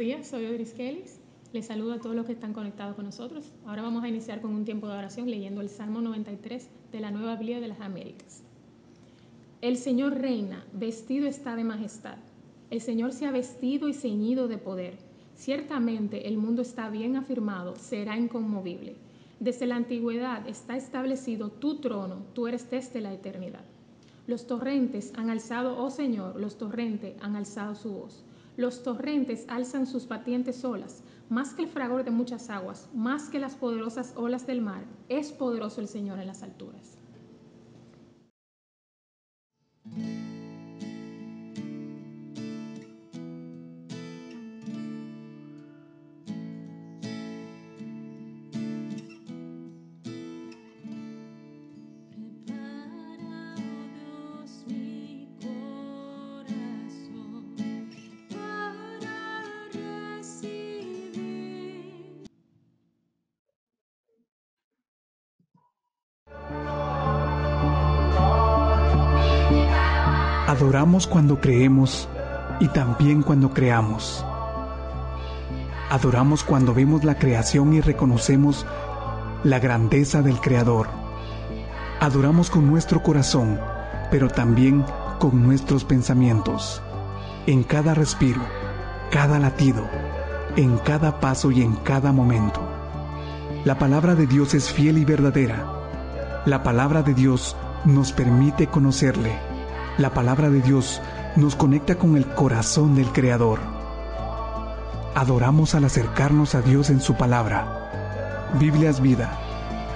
días, soy Odris Kellis. Les saludo a todos los que están conectados con nosotros. Ahora vamos a iniciar con un tiempo de oración leyendo el Salmo 93 de la Nueva Biblia de las Américas. El Señor reina, vestido está de majestad. El Señor se ha vestido y ceñido de poder. Ciertamente el mundo está bien afirmado, será inconmovible. Desde la antigüedad está establecido tu trono, tú eres desde la eternidad. Los torrentes han alzado, oh Señor, los torrentes han alzado su voz. Los torrentes alzan sus batientes olas, más que el fragor de muchas aguas, más que las poderosas olas del mar. Es poderoso el Señor en las alturas. Adoramos cuando creemos y también cuando creamos. Adoramos cuando vemos la creación y reconocemos la grandeza del Creador. Adoramos con nuestro corazón, pero también con nuestros pensamientos. En cada respiro, cada latido, en cada paso y en cada momento. La palabra de Dios es fiel y verdadera. La palabra de Dios nos permite conocerle. La palabra de Dios nos conecta con el corazón del Creador. Adoramos al acercarnos a Dios en su palabra. Biblia es vida.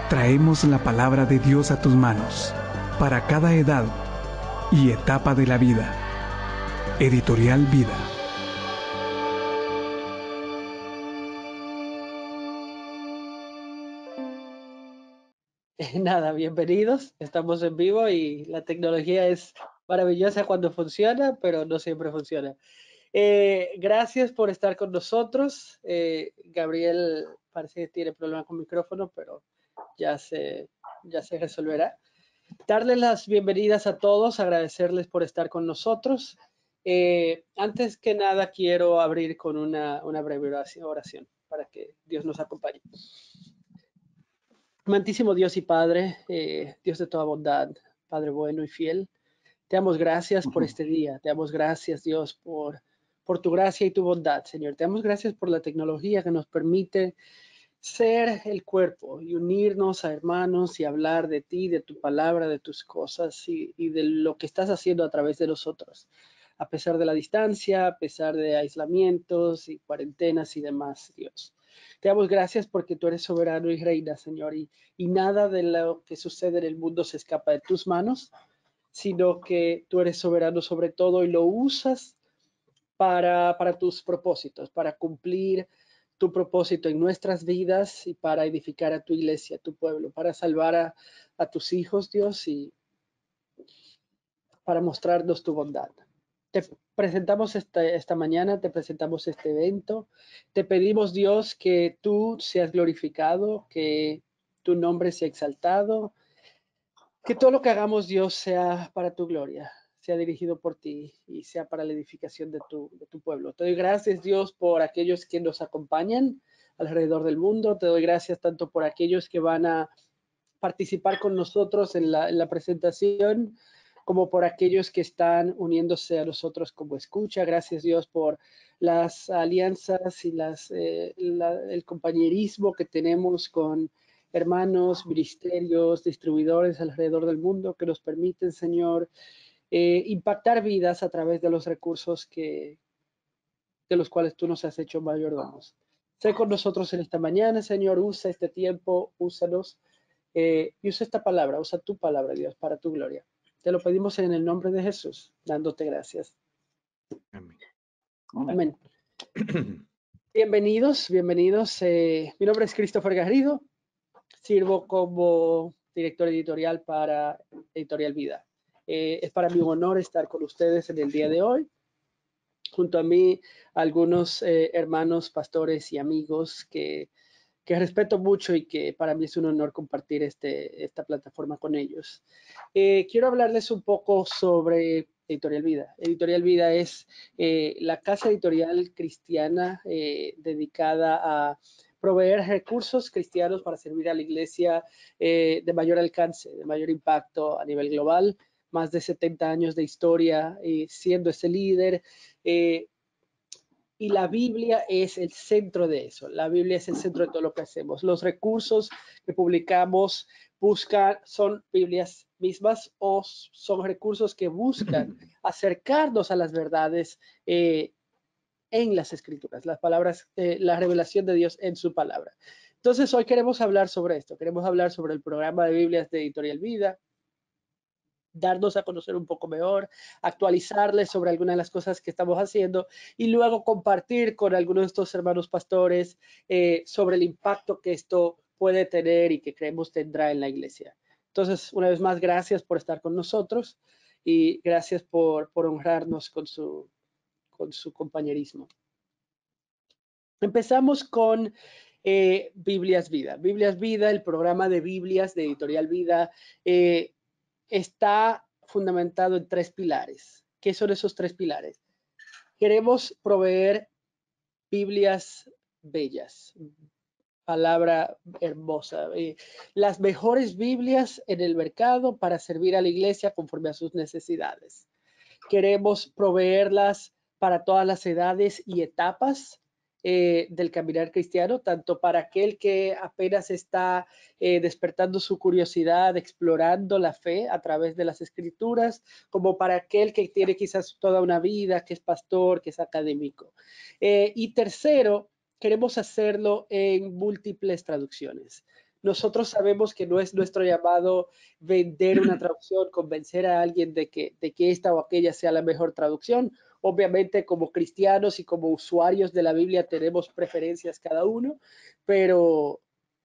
Traemos la palabra de Dios a tus manos, para cada edad y etapa de la vida. Editorial Vida. Nada, bienvenidos. Estamos en vivo y la tecnología es maravillosa cuando funciona, pero no siempre funciona. Gracias por estar con nosotros. Gabriel parece que tiene problemas con micrófono, pero ya se resolverá. Darles las bienvenidas a todos, agradecerles por estar con nosotros. Antes que nada, quiero abrir con una breve oración para que Dios nos acompañe. Amantísimo Dios y Padre, Dios de toda bondad, Padre bueno y fiel, te damos gracias por este día, te damos gracias, Dios, por tu gracia y tu bondad, Señor. Te damos gracias por la tecnología que nos permite ser el cuerpo y unirnos a hermanos y hablar de ti, de tu palabra, de tus cosas y de lo que estás haciendo a través de nosotros, a pesar de la distancia, a pesar de aislamientos y cuarentenas y demás, Dios. Te damos gracias porque tú eres soberano y reina, Señor, y nada de lo que sucede en el mundo se escapa de tus manos, sino que tú eres soberano sobre todo y lo usas para tus propósitos, para cumplir tu propósito en nuestras vidas y para edificar a tu iglesia, a tu pueblo, para salvar a tus hijos, Dios, y para mostrarnos tu bondad. Te presentamos esta mañana, te presentamos este evento. Te pedimos, Dios, que tú seas glorificado, que tu nombre sea exaltado, que todo lo que hagamos, Dios, sea para tu gloria, sea dirigido por ti y sea para la edificación de tu pueblo. Te doy gracias, Dios, por aquellos que nos acompañan alrededor del mundo. Te doy gracias tanto por aquellos que van a participar con nosotros en la presentación, como por aquellos que están uniéndose a nosotros como escucha. Gracias, Dios, por las alianzas y el compañerismo que tenemos con hermanos, ministerios, distribuidores alrededor del mundo que nos permiten, Señor, impactar vidas a través de los recursos de los cuales tú nos has hecho mayordomos. Sé con nosotros en esta mañana, Señor, usa este tiempo, úsanos. Y usa esta palabra, usa tu palabra, Dios, para tu gloria. Te lo pedimos en el nombre de Jesús, dándote gracias. Amén. Amén. Bienvenidos. Mi nombre es Christopher Garrido. Sirvo como director editorial para Editorial Vida. Es para mí un honor estar con ustedes en el día de hoy. Junto a mí, algunos hermanos, pastores y amigos que respeto mucho y que para mí es un honor compartir esta plataforma con ellos. Quiero hablarles un poco sobre Editorial Vida. Editorial Vida es la casa editorial cristiana dedicada a proveer recursos cristianos para servir a la iglesia de mayor alcance, de mayor impacto a nivel global. Más de 70 años de historia siendo ese líder. Y la Biblia es el centro de eso. La Biblia es el centro de todo lo que hacemos. Los recursos que publicamos son Biblias mismas o son recursos que buscan acercarnos a las verdades en las Escrituras, las palabras, la revelación de Dios en su palabra. Entonces, hoy queremos hablar sobre esto. Queremos hablar sobre el programa de Biblias de Editorial Vida, darnos a conocer un poco mejor, actualizarles sobre algunas de las cosas que estamos haciendo y luego compartir con algunos de estos hermanos pastores sobre el impacto que esto puede tener y que creemos tendrá en la iglesia. Entonces, una vez más, gracias por estar con nosotros y gracias por honrarnos con su compañerismo. Empezamos con Biblias Vida. Biblias Vida, el programa de Biblias de Editorial Vida, está fundamentado en 3 pilares. ¿Qué son esos 3 pilares? Queremos proveer Biblias bellas, palabra hermosa, las mejores Biblias en el mercado para servir a la iglesia conforme a sus necesidades. Queremos proveerlas para todas las edades y etapas del caminar cristiano, tanto para aquel que apenas está despertando su curiosidad, explorando la fe a través de las Escrituras, como para aquel que tiene quizás toda una vida, que es pastor, que es académico. Y tercero, queremos hacerlo en múltiples traducciones. Nosotros sabemos que no es nuestro llamado vender una traducción, convencer a alguien de que esta o aquella sea la mejor traducción. Obviamente, como cristianos y como usuarios de la Biblia tenemos preferencias cada uno, pero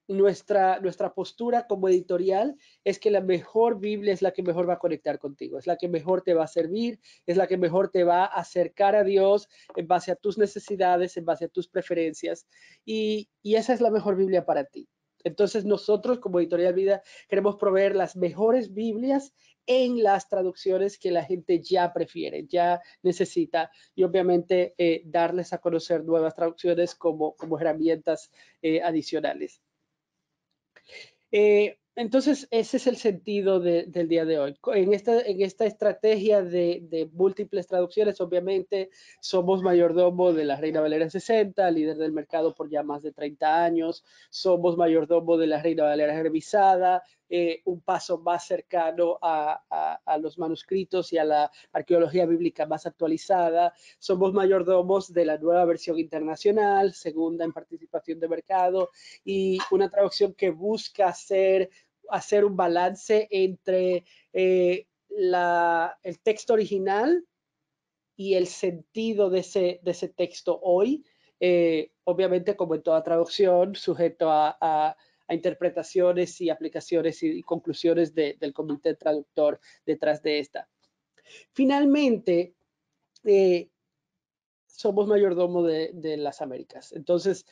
nuestra postura como editorial es que la mejor Biblia es la que mejor va a conectar contigo, es la que mejor te va a servir, es la que mejor te va a acercar a Dios en base a tus necesidades, en base a tus preferencias, y esa es la mejor Biblia para ti. Entonces nosotros como Editorial Vida queremos proveer las mejores Biblias en las traducciones que la gente ya prefiere, ya necesita, y obviamente darles a conocer nuevas traducciones como herramientas adicionales. Entonces, ese es el sentido del día de hoy. En esta estrategia de múltiples traducciones, obviamente, somos mayordomo de la Reina Valera 60, líder del mercado por ya más de 30 años. Somos mayordomo de la Reina Valera revisada, un paso más cercano a los manuscritos y a la arqueología bíblica más actualizada. Somos mayordomos de la nueva versión internacional, segunda en participación de mercado, y una traducción que busca hacer un balance entre el texto original y el sentido de ese texto hoy, obviamente como en toda traducción, sujeto a interpretaciones y aplicaciones y conclusiones del comité traductor detrás de esta. Finalmente, somos mayordomo de las Américas. Entonces,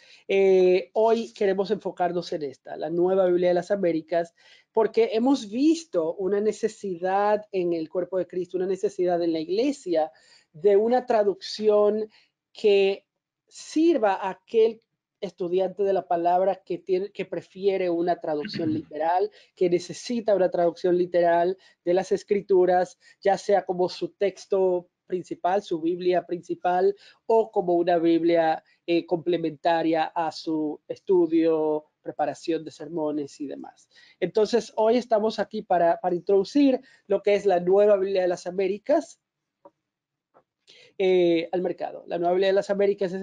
hoy queremos enfocarnos en esta, la nueva Biblia de las Américas, porque hemos visto una necesidad en el cuerpo de Cristo, una necesidad en la iglesia de una traducción que sirva a aquel estudiante de la palabra que prefiere una traducción literal, que necesita una traducción literal de las Escrituras, ya sea como su texto principal, su Biblia principal, o como una Biblia complementaria a su estudio, preparación de sermones y demás. Entonces, hoy estamos aquí para introducir lo que es la nueva Biblia de las Américas al mercado. La nueva Biblia de las Américas es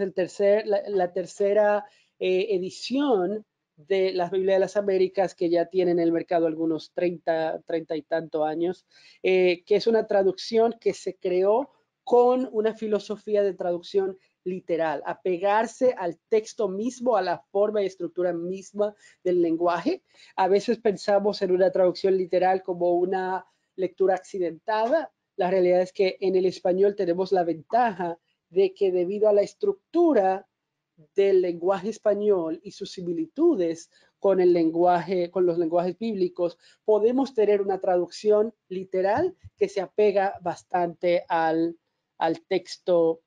la tercera edición de las Biblias de las Américas, que ya tienen en el mercado algunos 30 y tanto años, que es una traducción que se creó con una filosofía de traducción literal, apegarse al texto mismo, a la forma y estructura misma del lenguaje. A veces pensamos en una traducción literal como una lectura accidentada. La realidad es que en el español tenemos la ventaja de que debido a la estructura del lenguaje español y sus similitudes con el lenguaje, con los lenguajes bíblicos, podemos tener una traducción literal que se apega bastante al texto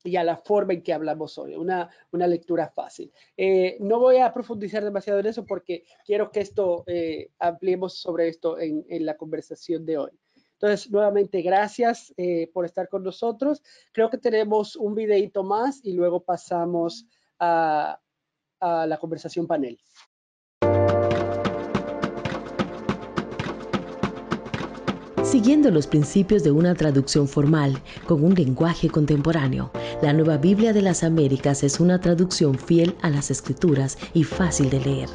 y a la forma en que hablamos hoy, una lectura fácil. No voy a profundizar demasiado en eso porque quiero que ampliemos sobre esto en la conversación de hoy. Entonces, nuevamente, gracias por estar con nosotros. Creo que tenemos un videito más y luego pasamos a la conversación panel. Siguiendo los principios de una traducción formal con un lenguaje contemporáneo, la Nueva Biblia de las Américas es una traducción fiel a las Escrituras y fácil de leer.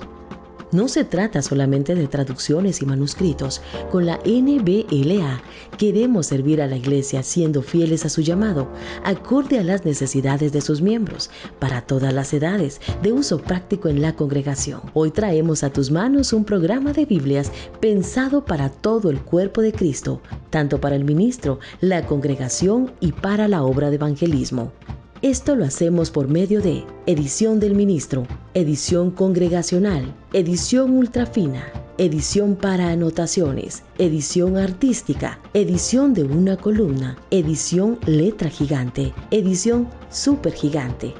No se trata solamente de traducciones y manuscritos. Con la NBLA queremos servir a la Iglesia siendo fieles a su llamado, acorde a las necesidades de sus miembros, para todas las edades, de uso práctico en la congregación. Hoy traemos a tus manos un programa de Biblias pensado para todo el cuerpo de Cristo, tanto para el ministro, la congregación y para la obra de evangelismo. Esto lo hacemos por medio de edición del ministro, edición congregacional, edición ultrafina, edición para anotaciones, edición artística, edición de una columna, edición letra gigante, edición super gigante.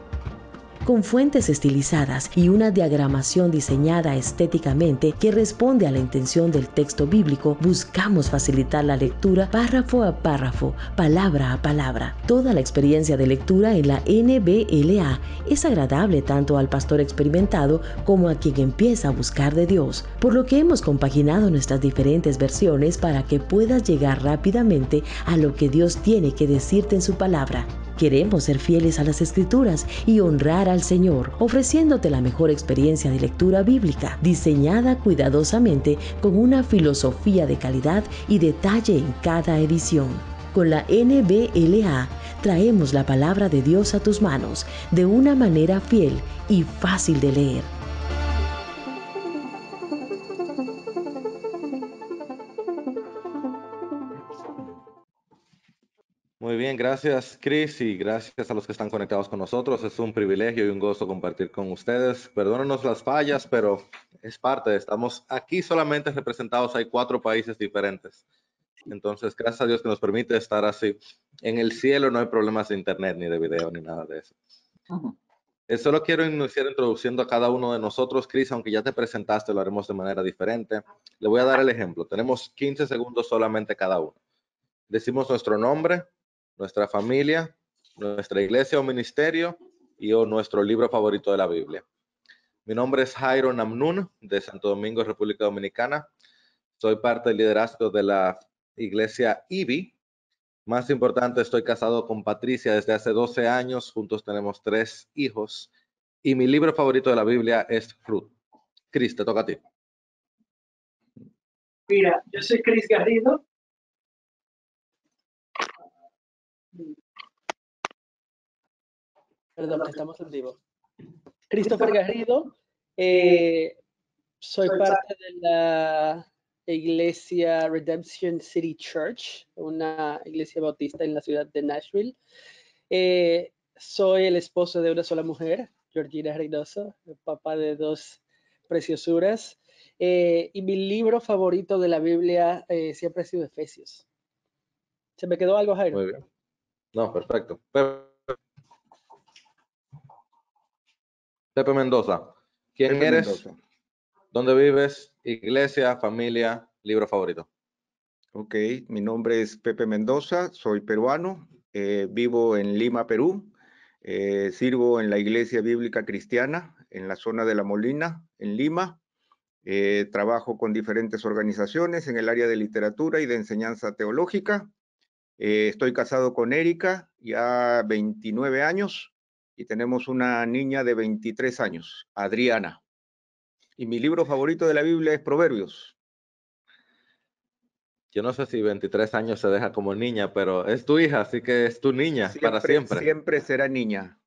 Con fuentes estilizadas y una diagramación diseñada estéticamente que responde a la intención del texto bíblico, buscamos facilitar la lectura párrafo a párrafo, palabra a palabra. Toda la experiencia de lectura en la NBLA es agradable tanto al pastor experimentado como a quien empieza a buscar de Dios, por lo que hemos compaginado nuestras diferentes versiones para que puedas llegar rápidamente a lo que Dios tiene que decirte en su palabra. Queremos ser fieles a las Escrituras y honrar al Señor, ofreciéndote la mejor experiencia de lectura bíblica, diseñada cuidadosamente con una filosofía de calidad y detalle en cada edición. Con la NBLA traemos la palabra de Dios a tus manos de una manera fiel y fácil de leer. Muy bien, gracias Chris y gracias a los que están conectados con nosotros. Es un privilegio y un gozo compartir con ustedes. Perdónenos las fallas, pero es parte. Estamos aquí solamente representados. Hay 4 países diferentes. Entonces, gracias a Dios que nos permite estar así. En el cielo no hay problemas de internet, ni de video, ni nada de eso. Solo quiero iniciar introduciendo a cada uno de nosotros. Chris, aunque ya te presentaste, lo haremos de manera diferente. Le voy a dar el ejemplo. Tenemos 15 segundos solamente cada uno. Decimos nuestro nombre, nuestra familia, nuestra iglesia o ministerio o nuestro libro favorito de la Biblia. Mi nombre es Jairo Namnun, de Santo Domingo, República Dominicana. Soy parte del liderazgo de la iglesia IBI. Más importante, estoy casado con Patricia desde hace 12 años. Juntos tenemos 3 hijos. Y mi libro favorito de la Biblia es Ruth. Cris, te toca a ti. Mira, yo soy Cris Garrido. Perdón, que estamos en vivo. Christopher Garrido. Soy parte de la iglesia Redemption City Church, una iglesia bautista en la ciudad de Nashville. Soy el esposo de una sola mujer, Georgina Reynoso, el papá de 2 preciosuras. Y mi libro favorito de la Biblia siempre ha sido Efesios. ¿Se me quedó algo, Jairo? Muy bien. No, perfecto. Pepe Mendoza. ¿Quién Pepe eres? Mendoza. ¿Dónde vives? Iglesia, familia, libro favorito. Ok, mi nombre es Pepe Mendoza, soy peruano, vivo en Lima, Perú. Sirvo en la Iglesia Bíblica Cristiana en la zona de La Molina, en Lima. Trabajo con diferentes organizaciones en el área de literatura y de enseñanza teológica. Estoy casado con Erika, ya 29 años, y tenemos una niña de 23 años, Adriana. Y mi libro favorito de la Biblia es Proverbios. Yo no sé si 23 años se deja como niña, pero es tu hija, así que es tu niña para siempre. Siempre será niña.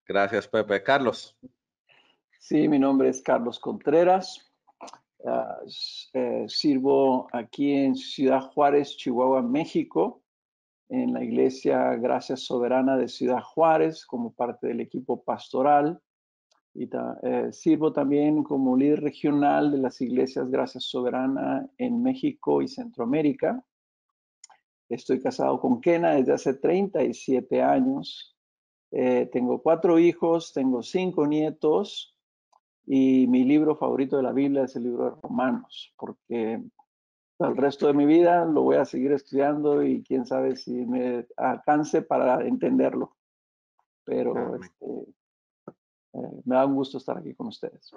Gracias, Pepe. Carlos. Sí, mi nombre es Carlos Contreras. Sirvo aquí en Ciudad Juárez, Chihuahua, México. en la Iglesia Gracia Soberana de Ciudad Juárez como parte del equipo pastoral. Y sirvo también como líder regional de las iglesias Gracia Soberana en México y Centroamérica. Estoy casado con Kena desde hace 37 años. Tengo 4 hijos, tengo 5 nietos y mi libro favorito de la Biblia es el libro de Romanos, porque el resto de mi vida lo voy a seguir estudiando y quién sabe si me alcance para entenderlo. Pero me da un gusto estar aquí con ustedes.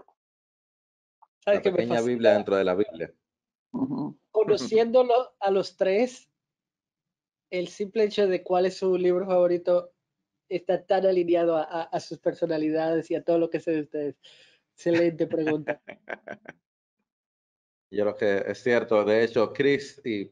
La pequeña Biblia dentro de la Biblia. Conociéndolo a los tres, el simple hecho de cuál es su libro favorito está tan alineado a sus personalidades y a todo lo que sé de ustedes. Excelente pregunta. Yo creo que es cierto. De hecho, Chris, y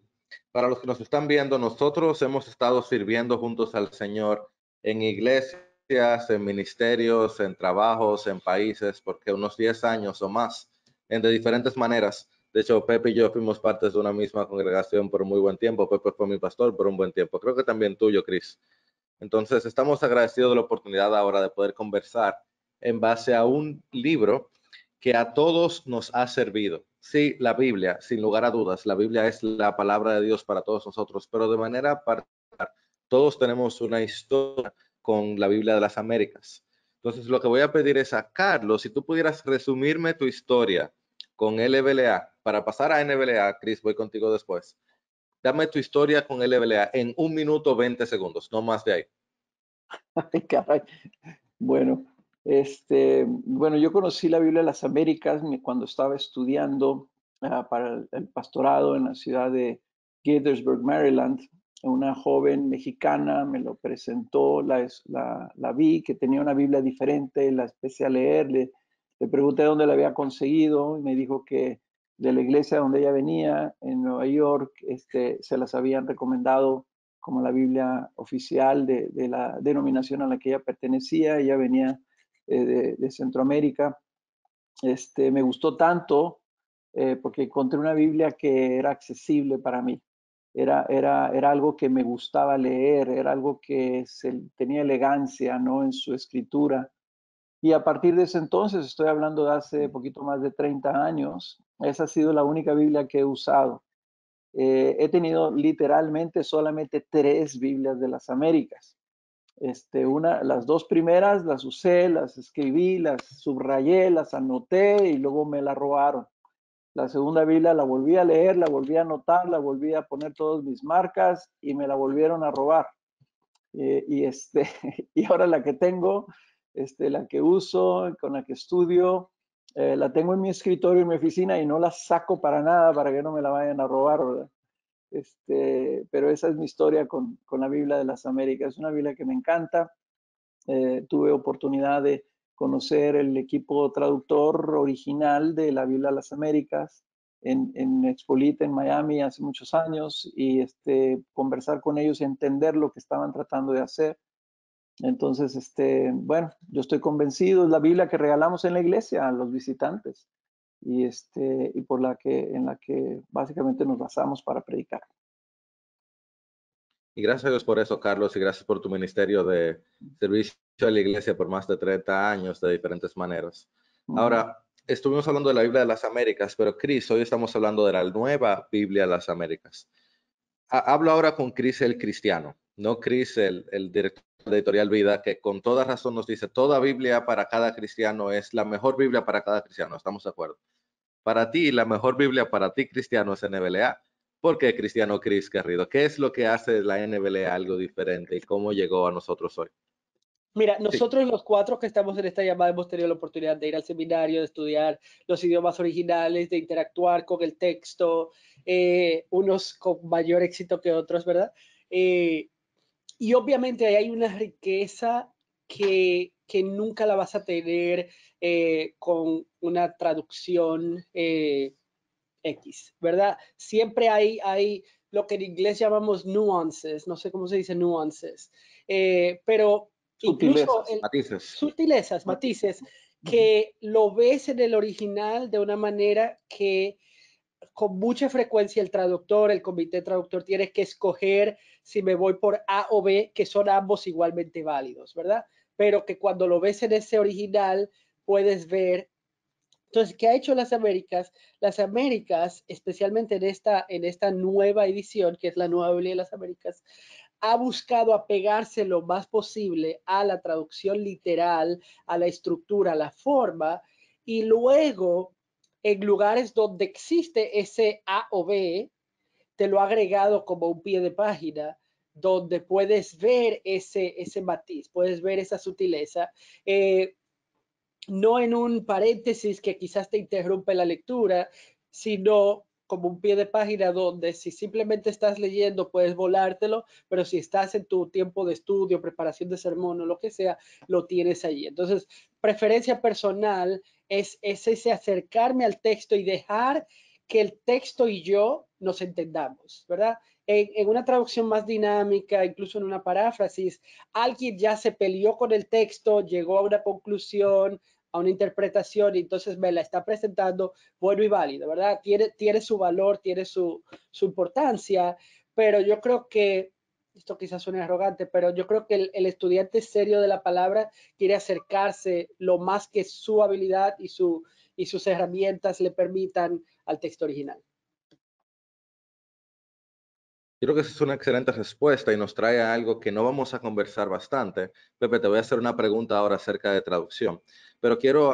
para los que nos están viendo, nosotros hemos estado sirviendo juntos al Señor en iglesias, en ministerios, en trabajos, en países, porque unos 10 años o más, de diferentes maneras. De hecho, Pepe y yo fuimos partes de una misma congregación por muy buen tiempo. Pepe fue mi pastor por un buen tiempo. Creo que también tuyo, Chris. Entonces, estamos agradecidos de la oportunidad ahora de poder conversar en base a un libro que a todos nos ha servido. Sí, la Biblia, sin lugar a dudas, la Biblia es la palabra de Dios para todos nosotros, pero de manera particular, todos tenemos una historia con la Biblia de las Américas. Entonces, lo que voy a pedir es a Carlos, si tú pudieras resumirme tu historia con LBLA, para pasar a NBLA, Chris, voy contigo después. Dame tu historia con LBLA en 1 minuto 20 segundos, no más de ahí. Ay, caray. Bueno, yo conocí la Biblia de las Américas cuando estaba estudiando para el pastorado en la ciudad de Gaithersburg, Maryland. Una joven mexicana me lo presentó, la vi que tenía una Biblia diferente, la empecé a leer, le pregunté dónde la había conseguido y me dijo que de la iglesia donde ella venía en Nueva York, se las habían recomendado como la Biblia oficial de la denominación a la que ella pertenecía. Ella venía de Centroamérica. Me gustó tanto porque encontré una Biblia que era accesible para mí. Era algo que me gustaba leer, era algo que tenía elegancia, ¿no?, en su escritura. Y a partir de ese entonces, estoy hablando de hace poquito más de 30 años, esa ha sido la única Biblia que he usado. He tenido literalmente solamente 3 Biblias de las Américas. Las 2 primeras las usé, las escribí, las subrayé, las anoté y luego me la robaron. La segunda Biblia la volví a leer, la volví a anotar, la volví a poner todas mis marcas y me la volvieron a robar. Y ahora la que tengo, la que uso, con la que estudio, la tengo en mi escritorio, en mi oficina y no la saco para nada para que no me la vayan a robar, ¿verdad? Pero esa es mi historia con la Biblia de las Américas. Es una Biblia que me encanta. Tuve oportunidad de conocer el equipo traductor original de la Biblia de las Américas en Expolita, en Miami, hace muchos años, y conversar con ellos y entender lo que estaban tratando de hacer. Entonces, yo estoy convencido, es la Biblia que regalamos en la iglesia a los visitantes y en la que básicamente nos basamos para predicar. Y gracias a Dios por eso, Carlos, y gracias por tu ministerio de servicio a la iglesia por más de 30 años de diferentes maneras. Ahora, estuvimos hablando de la Biblia de las Américas, pero Chris, hoy estamos hablando de la nueva Biblia de las Américas. Hablo ahora con Chris el cristiano, no Chris el director de Editorial Vida, que con toda razón nos dice, toda Biblia para cada cristiano es la mejor Biblia para cada cristiano, ¿estamos de acuerdo? Para ti, la mejor Biblia para ti, cristiano, es NBLA. ¿Por qué, Cristiano Chris Garrido? ¿Qué es lo que hace la NBLA algo diferente y cómo llegó a nosotros hoy? Mira, nosotros los 4 que estamos en esta llamada hemos tenido la oportunidad de ir al seminario, de estudiar los idiomas originales, de interactuar con el texto, unos con mayor éxito que otros, ¿verdad? Y obviamente ahí hay una riqueza que nunca la vas a tener con una traducción X, ¿verdad? Siempre hay lo que en inglés llamamos nuances, no sé cómo se dice nuances, pero incluso sutilezas, matices, que lo ves en el original de una manera que con mucha frecuencia el traductor, el comité traductor tiene que escoger si me voy por A o B, que son ambos igualmente válidos, ¿verdad? Pero que cuando lo ves en ese original puedes ver. Entonces, ¿qué ha hecho las Américas? Las Américas, especialmente en esta nueva edición, que es la Nueva Biblia de las Américas, ha buscado apegarse lo más posible a la traducción literal, a la estructura, a la forma, y luego, en lugares donde existe ese A o B, te lo ha agregado como un pie de página, donde puedes ver ese matiz, puedes ver esa sutileza. No en un paréntesis que quizás te interrumpe la lectura, sino como un pie de página donde si simplemente estás leyendo puedes volártelo, pero si estás en tu tiempo de estudio, preparación de sermón o lo que sea, lo tienes allí. Entonces, preferencia personal es ese acercarme al texto y dejar que el texto y yo nos entendamos, ¿verdad? En una traducción más dinámica, incluso en una paráfrasis, alguien ya se peleó con el texto, llegó a una conclusión, a una interpretación, y entonces me la está presentando bueno y válido, ¿verdad? Tiene su valor, tiene su importancia, pero yo creo que, esto quizás suene arrogante, pero yo creo que el estudiante serio de la palabra quiere acercarse lo más que su habilidad y sus herramientas le permitan al texto original. Yo creo que esa es una excelente respuesta y nos trae a algo que no vamos a conversar bastante. Pepe, te voy a hacer una pregunta ahora acerca de traducción, pero quiero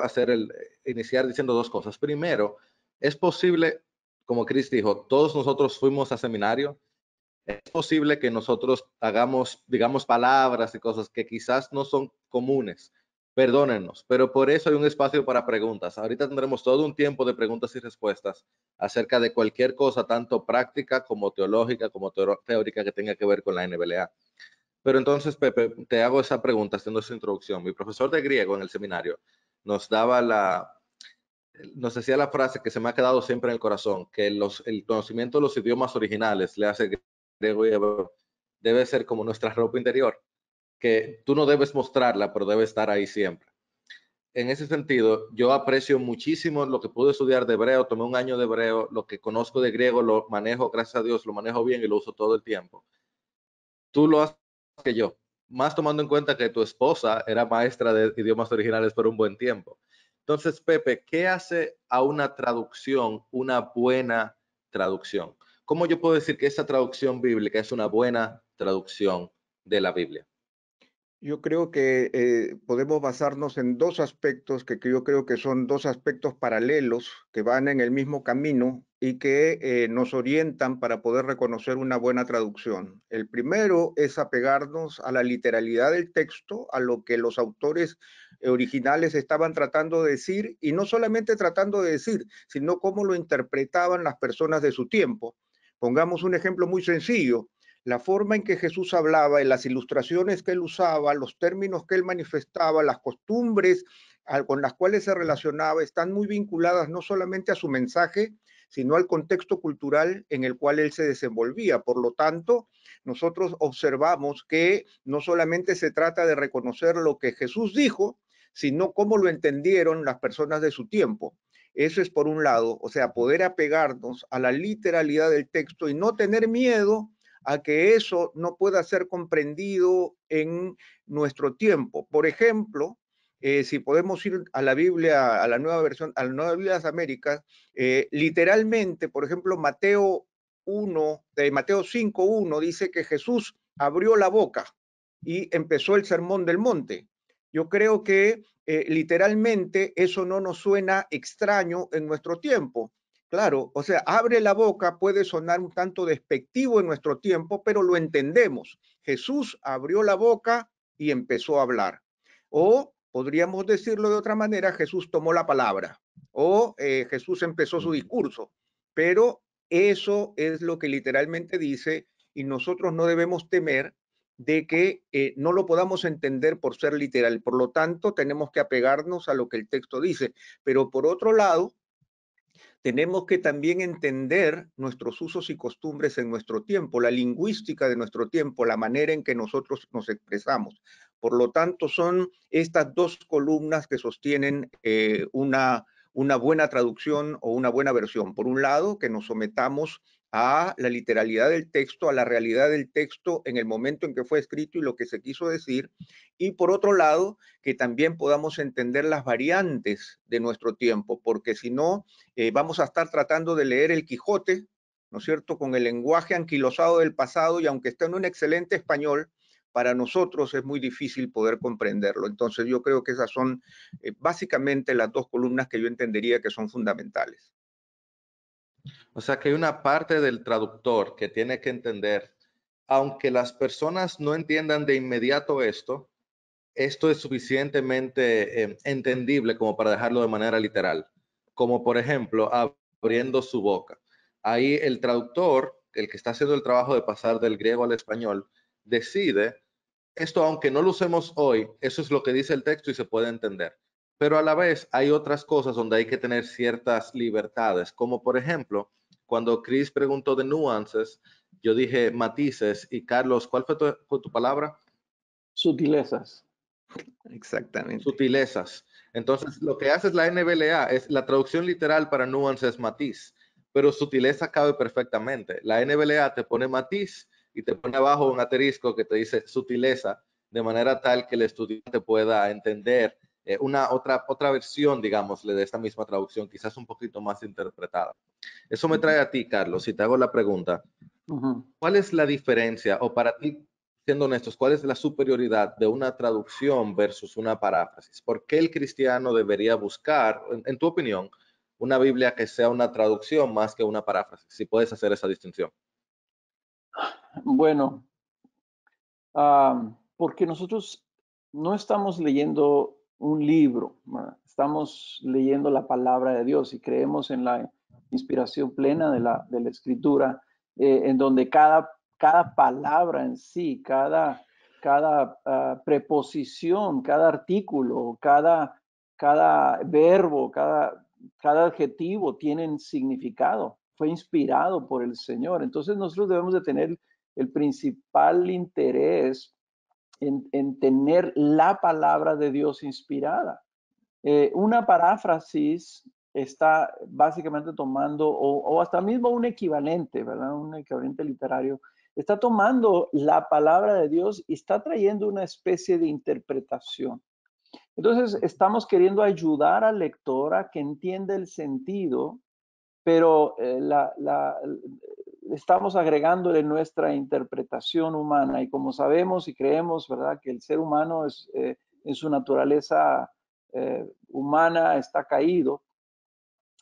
iniciar diciendo dos cosas. Primero, es posible, como Chris dijo, todos nosotros fuimos a seminario. Es posible que nosotros hagamos, digamos, palabras y cosas que quizás no son comunes. Perdónennos, pero por eso hay un espacio para preguntas. Ahorita tendremos todo un tiempo de preguntas y respuestas acerca de cualquier cosa, tanto práctica como teológica, como teórica que tenga que ver con la NBLA. Pero entonces, Pepe, te hago esa pregunta haciendo esa introducción. Mi profesor de griego en el seminario nos decía la frase que se me ha quedado siempre en el corazón, que el conocimiento de los idiomas originales le hace griego y hebreo, debe ser como nuestra ropa interior, que tú no debes mostrarla, pero debe estar ahí siempre. En ese sentido, yo aprecio muchísimo lo que pude estudiar de hebreo, tomé un año de hebreo, lo que conozco de griego lo manejo, gracias a Dios, lo manejo bien y lo uso todo el tiempo. Tú lo haces que yo, más tomando en cuenta que tu esposa era maestra de idiomas originales por un buen tiempo. Entonces, Pepe, ¿qué hace a una traducción una buena traducción? ¿Cómo yo puedo decir que esa traducción bíblica es una buena traducción de la Biblia? Yo creo que podemos basarnos en dos aspectos que yo creo que son dos aspectos paralelos que van en el mismo camino y que nos orientan para poder reconocer una buena traducción. El primero es apegarnos a la literalidad del texto, a lo que los autores originales estaban tratando de decir, y no solamente tratando de decir, sino cómo lo interpretaban las personas de su tiempo. Pongamos un ejemplo muy sencillo. La forma en que Jesús hablaba, en las ilustraciones que él usaba, los términos que él manifestaba, las costumbres con las cuales se relacionaba, están muy vinculadas no solamente a su mensaje, sino al contexto cultural en el cual él se desenvolvía. Por lo tanto, nosotros observamos que no solamente se trata de reconocer lo que Jesús dijo, sino cómo lo entendieron las personas de su tiempo. Eso es por un lado, o sea, poder apegarnos a la literalidad del texto y no tener miedo a que eso no pueda ser comprendido en nuestro tiempo. Por ejemplo, si podemos ir a la Biblia, a la nueva versión, a la nueva Biblia de las Américas, literalmente, por ejemplo, Mateo 5:1 dice que Jesús abrió la boca y empezó el sermón del monte. Yo creo que literalmente eso no nos suena extraño en nuestro tiempo. Claro, o sea, abre la boca puede sonar un tanto despectivo en nuestro tiempo, pero lo entendemos. Jesús abrió la boca y empezó a hablar. O podríamos decirlo de otra manera, Jesús tomó la palabra. O Jesús empezó su discurso. Pero eso es lo que literalmente dice y nosotros no debemos temer de que no lo podamos entender por ser literal. Por lo tanto, tenemos que apegarnos a lo que el texto dice. Pero por otro lado, tenemos que también entender nuestros usos y costumbres en nuestro tiempo, la lingüística de nuestro tiempo, la manera en que nosotros nos expresamos. Por lo tanto, son estas dos columnas que sostienen una una buena traducción o una buena versión. Por un lado, que nos sometamos a la literalidad del texto, a la realidad del texto en el momento en que fue escrito y lo que se quiso decir. Y por otro lado, que también podamos entender las variantes de nuestro tiempo, porque si no, vamos a estar tratando de leer el Quijote, ¿no es cierto?, con el lenguaje anquilosado del pasado, y aunque esté en un excelente español, para nosotros es muy difícil poder comprenderlo. Entonces yo creo que esas son básicamente las dos columnas que yo entendería que son fundamentales. O sea que hay una parte del traductor que tiene que entender, aunque las personas no entiendan de inmediato esto es suficientemente entendible como para dejarlo de manera literal. Como por ejemplo, abriendo su boca. Ahí el traductor, el que está haciendo el trabajo de pasar del griego al español, decide, esto aunque no lo usemos hoy, eso es lo que dice el texto y se puede entender. Pero a la vez hay otras cosas donde hay que tener ciertas libertades, como por ejemplo, cuando Chris preguntó de nuances, yo dije matices, y Carlos, ¿cuál fue tu palabra? Sutilezas. Exactamente. Sutilezas. Entonces, lo que hace es la NBLA, es la traducción literal para nuances matiz, pero sutileza cabe perfectamente. La NBLA te pone matiz y te pone abajo un asterisco que te dice sutileza, de manera tal que el estudiante pueda entender una otra versión, digámosle, de esta misma traducción, quizás un poquito más interpretada. Eso me trae a ti, Carlos, si te hago la pregunta, ¿cuál es la diferencia, o para ti, siendo honestos, cuál es la superioridad de una traducción versus una paráfrasis? ¿Por qué el cristiano debería buscar, en tu opinión, una Biblia que sea una traducción más que una paráfrasis? Si puedes hacer esa distinción. Bueno, porque nosotros no estamos leyendo un libro, ¿verdad? Estamos leyendo la palabra de Dios y creemos en la inspiración plena de la Escritura, en donde cada palabra en sí, cada preposición, cada artículo, cada verbo, cada adjetivo tienen significado. Fue inspirado por el Señor. Entonces nosotros debemos de tener el principal interés en tener la palabra de Dios inspirada. Una paráfrasis está básicamente tomando, o hasta mismo un equivalente, ¿verdad? Un equivalente literario, está tomando la palabra de Dios y está trayendo una especie de interpretación. Entonces, estamos queriendo ayudar al lector a que entienda el sentido, pero estamos agregándole nuestra interpretación humana, y como sabemos y creemos, ¿verdad?, que el ser humano es, en su naturaleza humana está caído.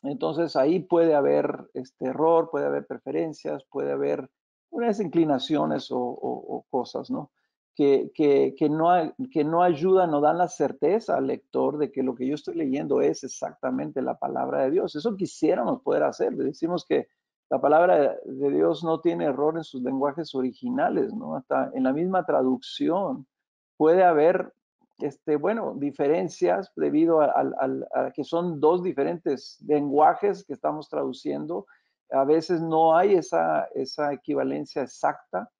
Entonces ahí puede haber error, puede haber preferencias, puede haber unas inclinaciones o cosas, ¿no? Que no ayudan, no dan la certeza al lector de que lo que yo estoy leyendo es exactamente la palabra de Dios. Eso quisiéramos poder hacer. Decimos que la palabra de Dios no tiene error en sus lenguajes originales, ¿no? Hasta en la misma traducción puede haber bueno, diferencias debido a que son dos diferentes lenguajes que estamos traduciendo. A veces no hay esa equivalencia exacta,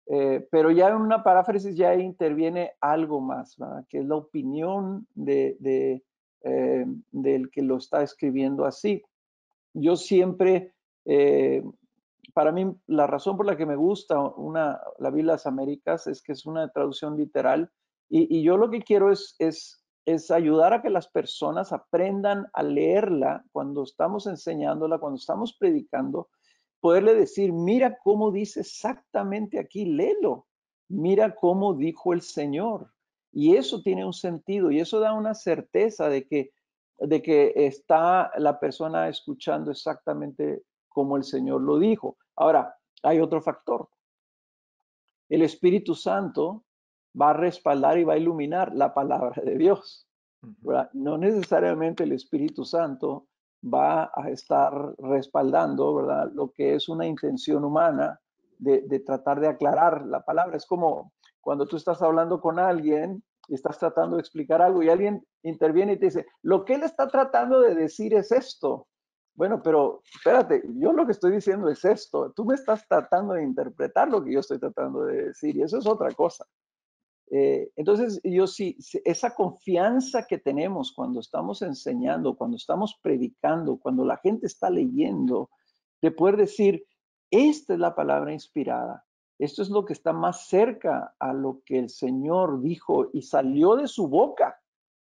pero ya en una paráfrasis ya interviene algo más, ¿verdad?, que es la opinión del que lo está escribiendo así. Yo siempre, para mí, la razón por la que me gusta la Biblia de las Américas es que es una traducción literal. Y yo lo que quiero es ayudar a que las personas aprendan a leerla cuando estamos enseñándola, cuando estamos predicando, poderle decir, mira cómo dice exactamente aquí, léelo, mira cómo dijo el Señor. Y eso tiene un sentido y eso da una certeza de que está la persona escuchando exactamente como el Señor lo dijo. Ahora, hay otro factor. El Espíritu Santo va a respaldar y va a iluminar la palabra de Dios, ¿verdad? No necesariamente el Espíritu Santo va a estar respaldando, ¿verdad?, lo que es una intención humana de tratar de aclarar la palabra. Es como cuando tú estás hablando con alguien y estás tratando de explicar algo y alguien interviene y te dice, lo que él está tratando de decir es esto. Bueno, pero espérate, yo lo que estoy diciendo es esto. Tú me estás tratando de interpretar lo que yo estoy tratando de decir y eso es otra cosa. Entonces, yo sí, esa confianza que tenemos cuando estamos enseñando, cuando estamos predicando, cuando la gente está leyendo, de poder decir, esta es la palabra inspirada. Esto es lo que está más cerca a lo que el Señor dijo y salió de su boca,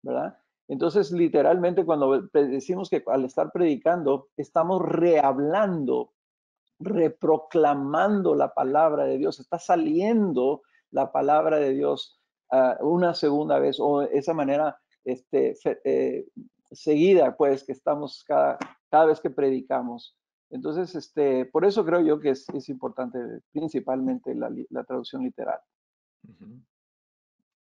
¿verdad? Entonces, literalmente, cuando decimos que al estar predicando, estamos rehablando, reproclamando la palabra de Dios, está saliendo la palabra de Dios una segunda vez, o esa manera seguida, pues, que estamos cada vez que predicamos. Entonces, por eso creo yo que es importante principalmente la traducción literal.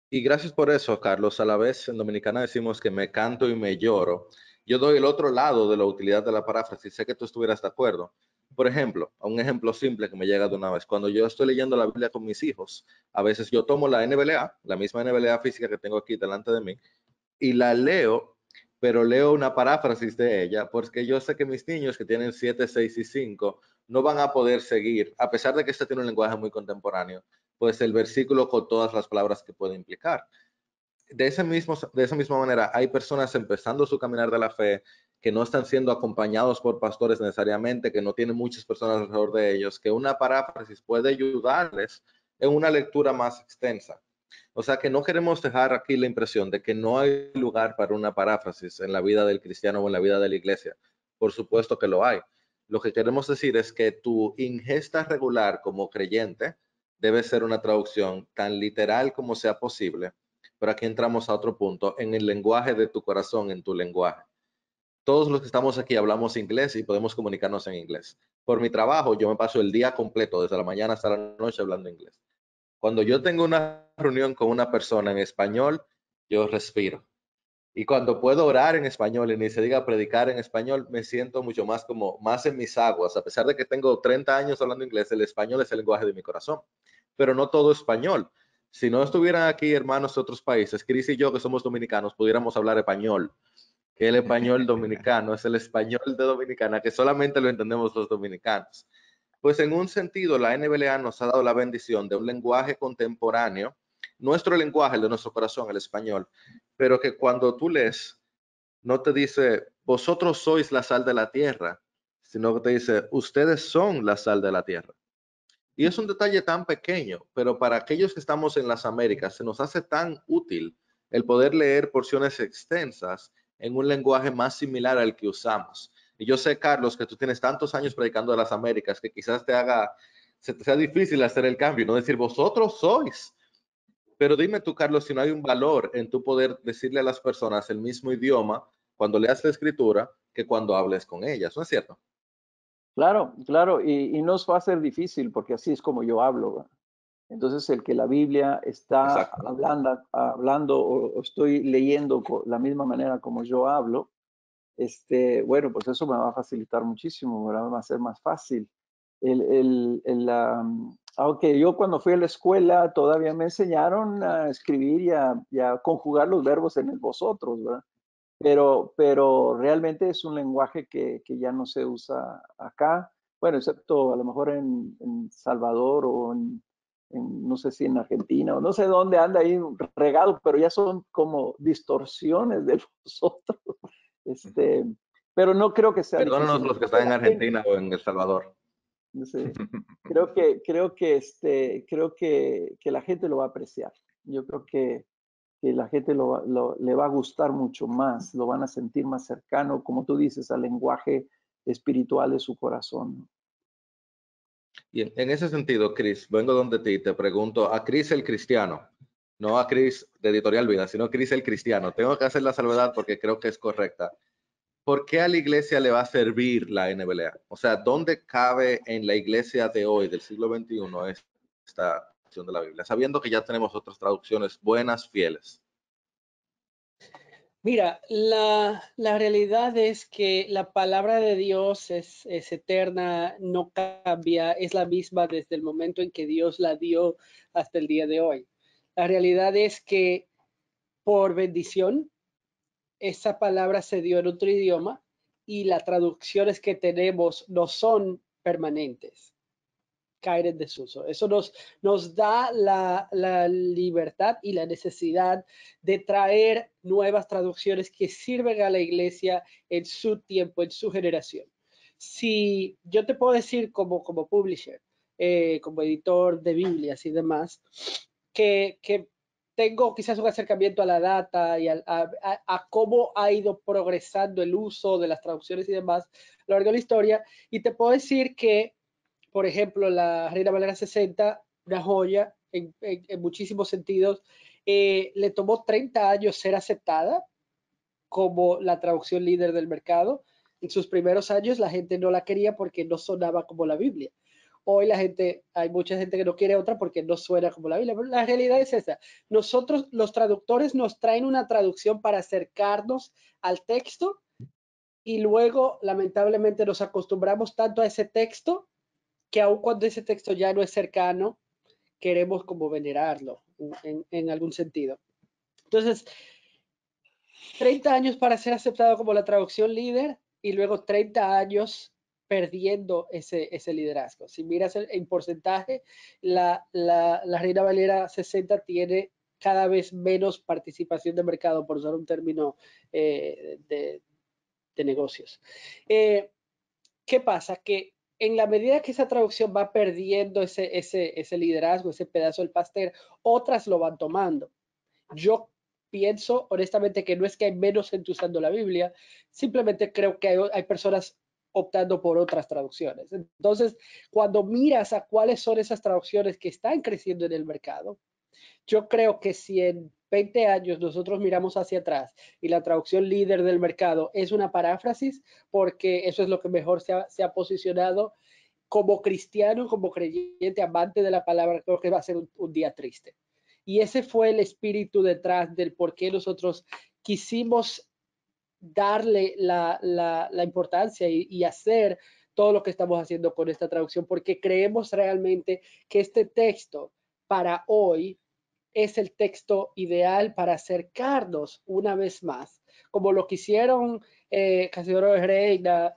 Y gracias por eso, Carlos. A la vez, en Dominicana decimos que me canto y me lloro. Yo doy el otro lado de la utilidad de la paráfrasis. Sé que tú estuvieras de acuerdo. Por ejemplo, un ejemplo simple que me llega de una vez. Cuando yo estoy leyendo la Biblia con mis hijos, a veces yo tomo la NBLA, la misma NBLA física que tengo aquí delante de mí, y la leo, pero leo una paráfrasis de ella, porque yo sé que mis niños que tienen 7, 6 y 5 no van a poder seguir, a pesar de que este tiene un lenguaje muy contemporáneo, pues el versículo con todas las palabras que puede implicar. De esa misma manera, hay personas empezando su caminar de la fe que no están siendo acompañados por pastores necesariamente, que no tienen muchas personas alrededor de ellos, que una paráfrasis puede ayudarles en una lectura más extensa. O sea que no queremos dejar aquí la impresión de que no hay lugar para una paráfrasis en la vida del cristiano o en la vida de la iglesia. Por supuesto que lo hay. Lo que queremos decir es que tu ingesta regular como creyente debe ser una traducción tan literal como sea posible. Pero aquí entramos a otro punto, en el lenguaje de tu corazón, en tu lenguaje. Todos los que estamos aquí hablamos inglés y podemos comunicarnos en inglés. Por mi trabajo, yo me paso el día completo, desde la mañana hasta la noche, hablando inglés. Cuando yo tengo una reunión con una persona en español, yo respiro. Y cuando puedo orar en español y ni se diga predicar en español, me siento mucho más como más en mis aguas. A pesar de que tengo 30 años hablando inglés, el español es el lenguaje de mi corazón. Pero no todo español. Si no estuvieran aquí hermanos de otros países, Cris y yo que somos dominicanos, pudiéramos hablar español. Que el español dominicano es el español de Dominicana, que solamente lo entendemos los dominicanos. Pues en un sentido, la NBLA nos ha dado la bendición de un lenguaje contemporáneo, nuestro lenguaje, el de nuestro corazón, el español, pero que cuando tú lees, no te dice, vosotros sois la sal de la tierra, sino que te dice, ustedes son la sal de la tierra. Y es un detalle tan pequeño, pero para aquellos que estamos en las Américas se nos hace tan útil el poder leer porciones extensas en un lenguaje más similar al que usamos. Y yo sé, Carlos, que tú tienes tantos años predicando de las Américas que quizás se te sea difícil hacer el cambio, no decir vosotros sois. Pero dime tú, Carlos, si no hay un valor en tu poder decirle a las personas el mismo idioma cuando leas la escritura que cuando hables con ellas, ¿no es cierto? Claro, claro, y nos va a ser difícil porque así es como yo hablo, ¿verdad? Entonces, el que la Biblia está Exacto. hablando o estoy leyendo la misma manera como yo hablo, bueno, pues eso me va a facilitar muchísimo, ¿verdad? Me va a ser más fácil. Aunque yo cuando fui a la escuela todavía me enseñaron a escribir y a conjugar los verbos en el vosotros, ¿verdad? Pero realmente es un lenguaje que ya no se usa acá, bueno, excepto a lo mejor en Salvador o no sé si en Argentina o no sé dónde anda ahí regado, pero ya son como distorsiones de vosotros. Este, pero no creo que sea Perdónanos difícil. los que Creo que están en la gente, Argentina o en El Salvador. no sé, creo que la gente lo va a apreciar. Yo creo que la gente le va a gustar mucho más, lo van a sentir más cercano, como tú dices, al lenguaje espiritual de su corazón. Y en ese sentido, Chris, vengo donde ti y te pregunto, a Chris el cristiano, no a Chris de Editorial Vida, sino a Chris el cristiano. Tengo que hacer la salvedad porque creo que es correcta. ¿Por qué a la iglesia le va a servir la NBLA? O sea, ¿dónde cabe en la iglesia de hoy, del siglo XXI, esta traducción de la Biblia? Sabiendo que ya tenemos otras traducciones buenas, fieles. Mira, la realidad es que la palabra de Dios es eterna, no cambia, es la misma desde el momento en que Dios la dio hasta el día de hoy. La realidad es que por bendición, esa palabra se dio en otro idioma y las traducciones que tenemos no son permanentes. caer en desuso. Eso nos da la libertad y la necesidad de traer nuevas traducciones que sirven a la iglesia en su tiempo, en su generación. Si yo te puedo decir como publisher, como editor de Biblias y demás, que tengo quizás un acercamiento a la data y a cómo ha ido progresando el uso de las traducciones y demás a lo largo de la historia, y te puedo decir que, por ejemplo, la Reina Valera 60, una joya en muchísimos sentidos, le tomó 30 años ser aceptada como la traducción líder del mercado. En sus primeros años la gente no la quería porque no sonaba como la Biblia. Hoy hay mucha gente que no quiere otra porque no suena como la Biblia, pero la realidad es esa. Nosotros, los traductores, nos traen una traducción para acercarnos al texto y luego, lamentablemente, nos acostumbramos tanto a ese texto que aun cuando ese texto ya no es cercano, queremos como venerarlo en algún sentido. Entonces, 30 años para ser aceptado como la traducción líder y luego 30 años perdiendo ese liderazgo. Si miras en porcentaje, la Reina Valera 60 tiene cada vez menos participación de mercado, por usar un término de negocios. ¿Qué pasa? Que en la medida que esa traducción va perdiendo ese liderazgo, ese pedazo del pastel, otras lo van tomando. Yo pienso honestamente que no es que hay menos gente usando la Biblia, simplemente creo que hay personas optando por otras traducciones. Entonces, cuando miras a cuáles son esas traducciones que están creciendo en el mercado, yo creo que si en 20 años nosotros miramos hacia atrás y la traducción líder del mercado es una paráfrasis, porque eso es lo que mejor se ha posicionado, como cristiano, como creyente, amante de la palabra, creo que va a ser un día triste. Y ese fue el espíritu detrás del por qué nosotros quisimos darle la importancia y hacer todo lo que estamos haciendo con esta traducción, porque creemos realmente que este texto para hoy es el texto ideal para acercarnos una vez más, como lo que hicieron Casiodoro de Reina,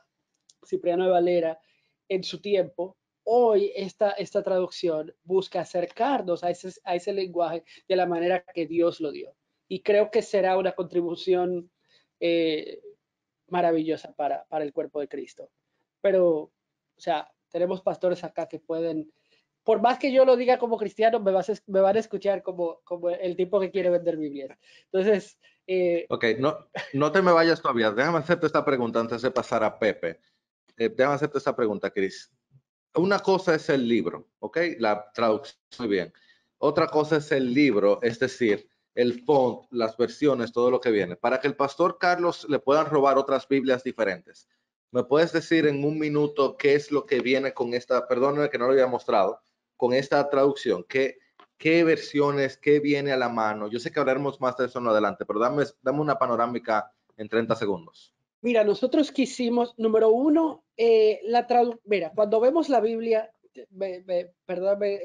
Cipriano de Valera en su tiempo. Hoy esta traducción busca acercarnos a ese lenguaje de la manera que Dios lo dio. Y creo que será una contribución maravillosa para el cuerpo de Cristo. Pero, o sea, tenemos pastores acá que pueden, por más que yo lo diga como cristiano, me van a escuchar como el tipo que quiere vender Biblias. Entonces, Ok, no te me vayas todavía. Déjame hacerte esta pregunta antes de pasar a Pepe. Déjame hacerte esta pregunta, Chris. Una cosa es el libro, ¿ok? La traducción, muy bien. Otra cosa es el libro, es decir, el font, las versiones, todo lo que viene. Para que el pastor Carlos le puedan robar otras Biblias diferentes. ¿Me puedes decir en un minuto qué es lo que viene con esta, perdóname que no lo había mostrado, con esta traducción? ¿Qué versiones, qué viene a la mano? Yo sé que hablaremos más de eso en adelante, pero dame una panorámica en 30 segundos. Mira, nosotros quisimos, número uno, mira, cuando vemos la Biblia, perdóname,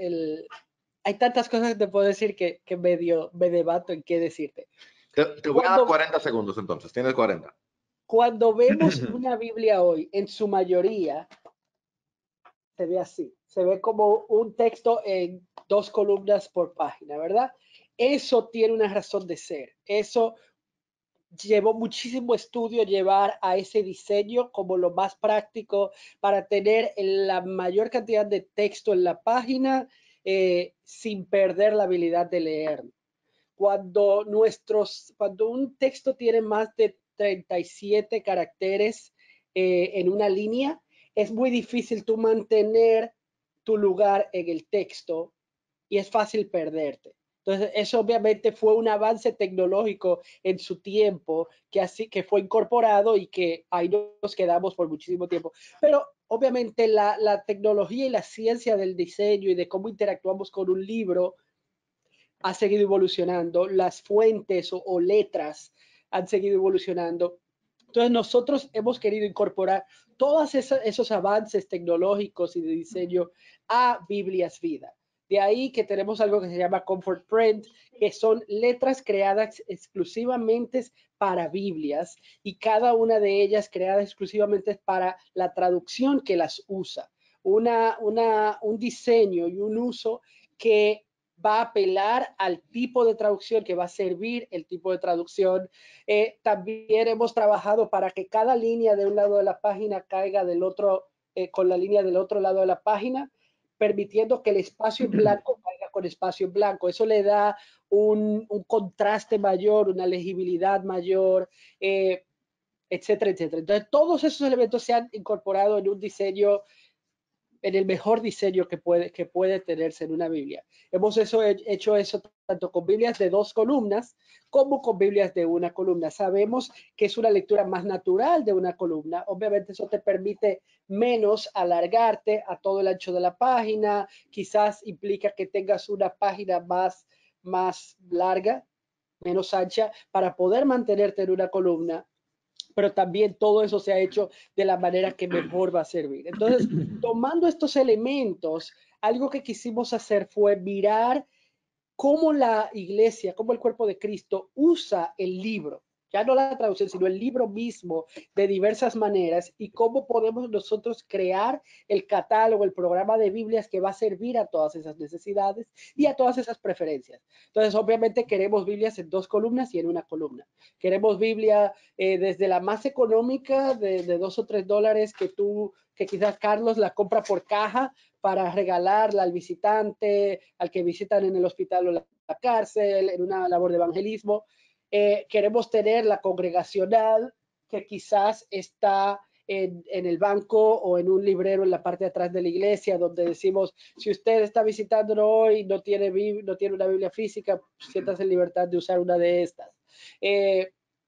hay tantas cosas que te puedo decir que me debato en qué decirte. Te voy a dar 40 segundos entonces, tienes 40. Cuando vemos una Biblia hoy, en su mayoría, se ve así, se ve como un texto en 2 columnas por página, ¿verdad? Eso tiene una razón de ser, eso llevó muchísimo estudio llevar a ese diseño como lo más práctico para tener la mayor cantidad de texto en la página sin perder la habilidad de leer. Cuando un texto tiene más de 37 caracteres en una línea, es muy difícil tú mantener tu lugar en el texto y es fácil perderte. Entonces, eso obviamente fue un avance tecnológico en su tiempo que fue incorporado y que ahí nos quedamos por muchísimo tiempo. Pero obviamente la tecnología y la ciencia del diseño y de cómo interactuamos con un libro ha seguido evolucionando, las fuentes o letras han seguido evolucionando. Entonces nosotros hemos querido incorporar todos esos avances tecnológicos y de diseño a Biblias Vida. De ahí que tenemos algo que se llama Comfort Print, que son letras creadas exclusivamente para Biblias y cada una de ellas creada exclusivamente para la traducción que las usa. un diseño y un uso que va a apelar al tipo de traducción que va a servir el tipo de traducción. También hemos trabajado para que cada línea de un lado de la página caiga del otro, con la línea del otro lado de la página, permitiendo que el espacio en blanco caiga con espacio en blanco. Eso le da un contraste mayor, una legibilidad mayor, etcétera, etcétera. Entonces, todos esos elementos se han incorporado en un diseño, en el mejor diseño que puede tenerse en una Biblia. Hemos hecho eso tanto con Biblias de 2 columnas como con Biblias de 1 columna. Sabemos que es una lectura más natural de una columna. Obviamente eso te permite menos alargarte a todo el ancho de la página. Quizás implica que tengas una página más larga, menos ancha, para poder mantenerte en una columna. Pero también todo eso se ha hecho de la manera que mejor va a servir. Entonces, tomando estos elementos, algo que quisimos hacer fue mirar cómo la iglesia, cómo el cuerpo de Cristo usa el libro, ya no la traducción, sino el libro mismo de diversas maneras, y cómo podemos nosotros crear el catálogo, el programa de Biblias que va a servir a todas esas necesidades y a todas esas preferencias. Entonces, obviamente queremos Biblias en 2 columnas y en 1 columna. Queremos Biblia desde la más económica de $2 o $3 que quizás Carlos la compra por caja para regalarla al visitante, al que visitan en el hospital o la cárcel, en una labor de evangelismo. Queremos tener la congregacional, que quizás está en el banco o en un librero en la parte de atrás de la iglesia, donde decimos, si usted está visitándonos hoy y no tiene una Biblia física, siéntase en libertad de usar una de estas.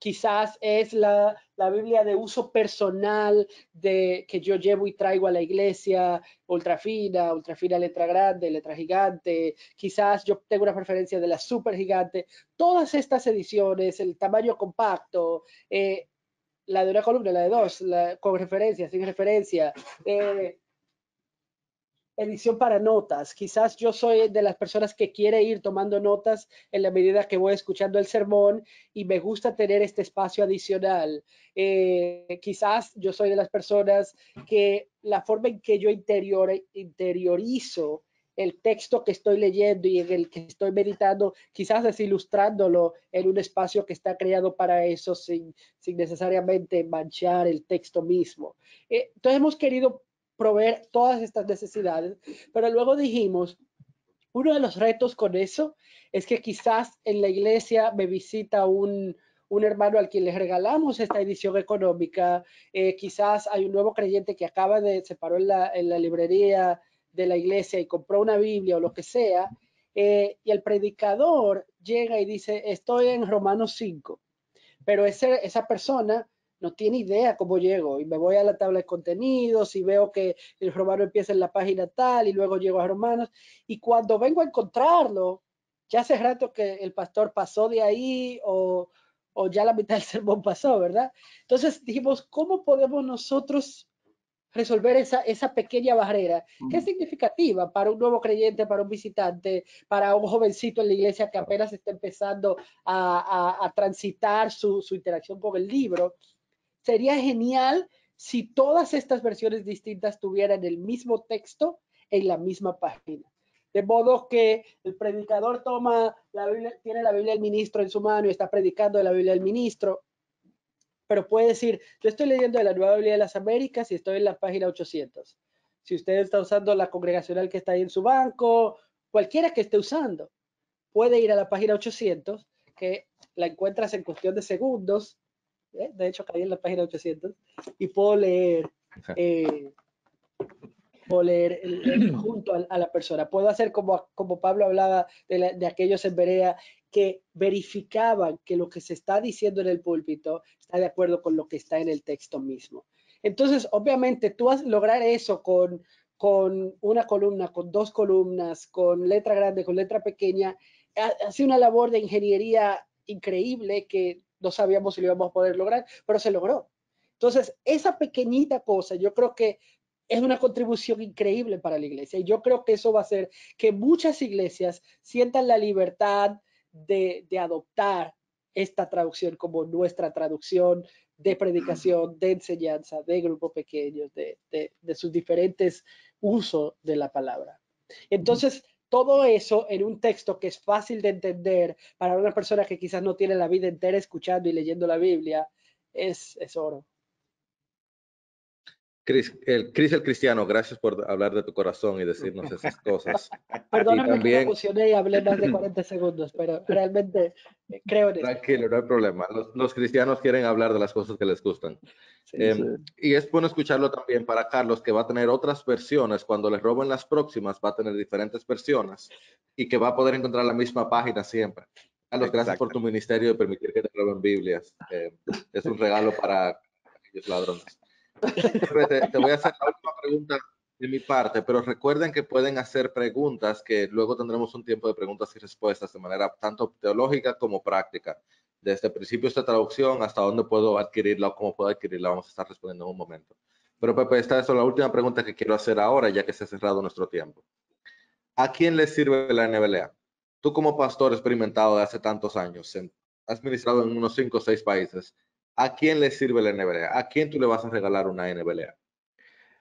Quizás es la Biblia de uso personal que yo llevo y traigo a la iglesia, ultra fina letra grande, letra gigante. Quizás yo tengo una preferencia de la super gigante. Todas estas ediciones, el tamaño compacto, la de 1 columna, la de 2, con referencia, sin referencia, edición para notas. Quizás yo soy de las personas que quiere ir tomando notas en la medida que voy escuchando el sermón y me gusta tener este espacio adicional. Quizás yo soy de las personas que la forma en que yo interiorizo el texto que estoy leyendo y en el que estoy meditando, quizás es ilustrándolo en un espacio que está creado para eso sin necesariamente manchar el texto mismo. Entonces hemos querido proveer todas estas necesidades, pero luego dijimos, uno de los retos con eso es que quizás en la iglesia me visita un hermano al quien les regalamos esta edición económica, quizás hay un nuevo creyente que se paró en la librería de la iglesia y compró una Biblia o lo que sea, y el predicador llega y dice, estoy en Romanos 5, pero esa persona no tiene idea cómo llego y me voy a la tabla de contenidos y veo que el romano empieza en la página tal y luego llego a Romanos, y cuando vengo a encontrarlo, ya hace rato que el pastor pasó de ahí o ya la mitad del sermón pasó, ¿verdad? Entonces dijimos, ¿cómo podemos nosotros resolver esa pequeña barrera que es significativa para un nuevo creyente, para un visitante, para un jovencito en la iglesia que apenas está empezando a transitar su interacción con el libro? Sería genial si todas estas versiones distintas tuvieran el mismo texto en la misma página. De modo que el predicador tiene la Biblia del ministro en su mano y está predicando de la Biblia del ministro, pero puede decir, yo estoy leyendo de la Nueva Biblia de las Américas y estoy en la página 800. Si usted está usando la congregacional que está ahí en su banco, cualquiera que esté usando, puede ir a la página 800, que la encuentras en cuestión de segundos. De hecho, caí en la página 800 y puedo leer junto a la persona. Puedo hacer como Pablo hablaba de aquellos en Berea que verificaban que lo que se está diciendo en el púlpito está de acuerdo con lo que está en el texto mismo. Entonces, obviamente, tú vas a lograr eso con 1 columna, con 2 columnas, con letra grande, con letra pequeña. Ha sido una labor de ingeniería increíble que no sabíamos si lo íbamos a poder lograr, pero se logró. Entonces, esa pequeñita cosa, yo creo que es una contribución increíble para la iglesia. Y yo creo que eso va a hacer que muchas iglesias sientan la libertad de adoptar esta traducción como nuestra traducción de predicación, de enseñanza, de grupos pequeños, de sus diferentes usos de la palabra. Entonces, todo eso en un texto que es fácil de entender para una persona que quizás no tiene la vida entera escuchando y leyendo la Biblia, es oro. Cris el cristiano, gracias por hablar de tu corazón y decirnos esas cosas. Perdóname Y también, que me emocioné y hablé más de 40 segundos, pero realmente creo en esto. tranquilo, no hay problema. Los cristianos quieren hablar de las cosas que les gustan. Sí. Y es bueno escucharlo también para Carlos, que va a tener otras versiones. Cuando le roben las próximas, va a tener diferentes versiones y que va a poder encontrar la misma página siempre. Carlos, gracias por tu ministerio de permitir que te roben Biblias. Es un regalo para aquellos ladrones. Te voy a hacer la última pregunta de mi parte, pero recuerden que pueden hacer preguntas, que luego tendremos un tiempo de preguntas y respuestas de manera tanto teológica como práctica. Desde principios de traducción hasta dónde puedo adquirirla o cómo puedo adquirirla, vamos a estar respondiendo en un momento. Pero Pepe, esta es la última pregunta que quiero hacer ahora, ya que se ha cerrado nuestro tiempo. ¿A quién le sirve la NBLA? Tú como pastor experimentado de hace tantos años, has ministrado en unos 5 o 6 países. ¿A quién le sirve la NBLA? ¿A quién tú le vas a regalar una NBLA?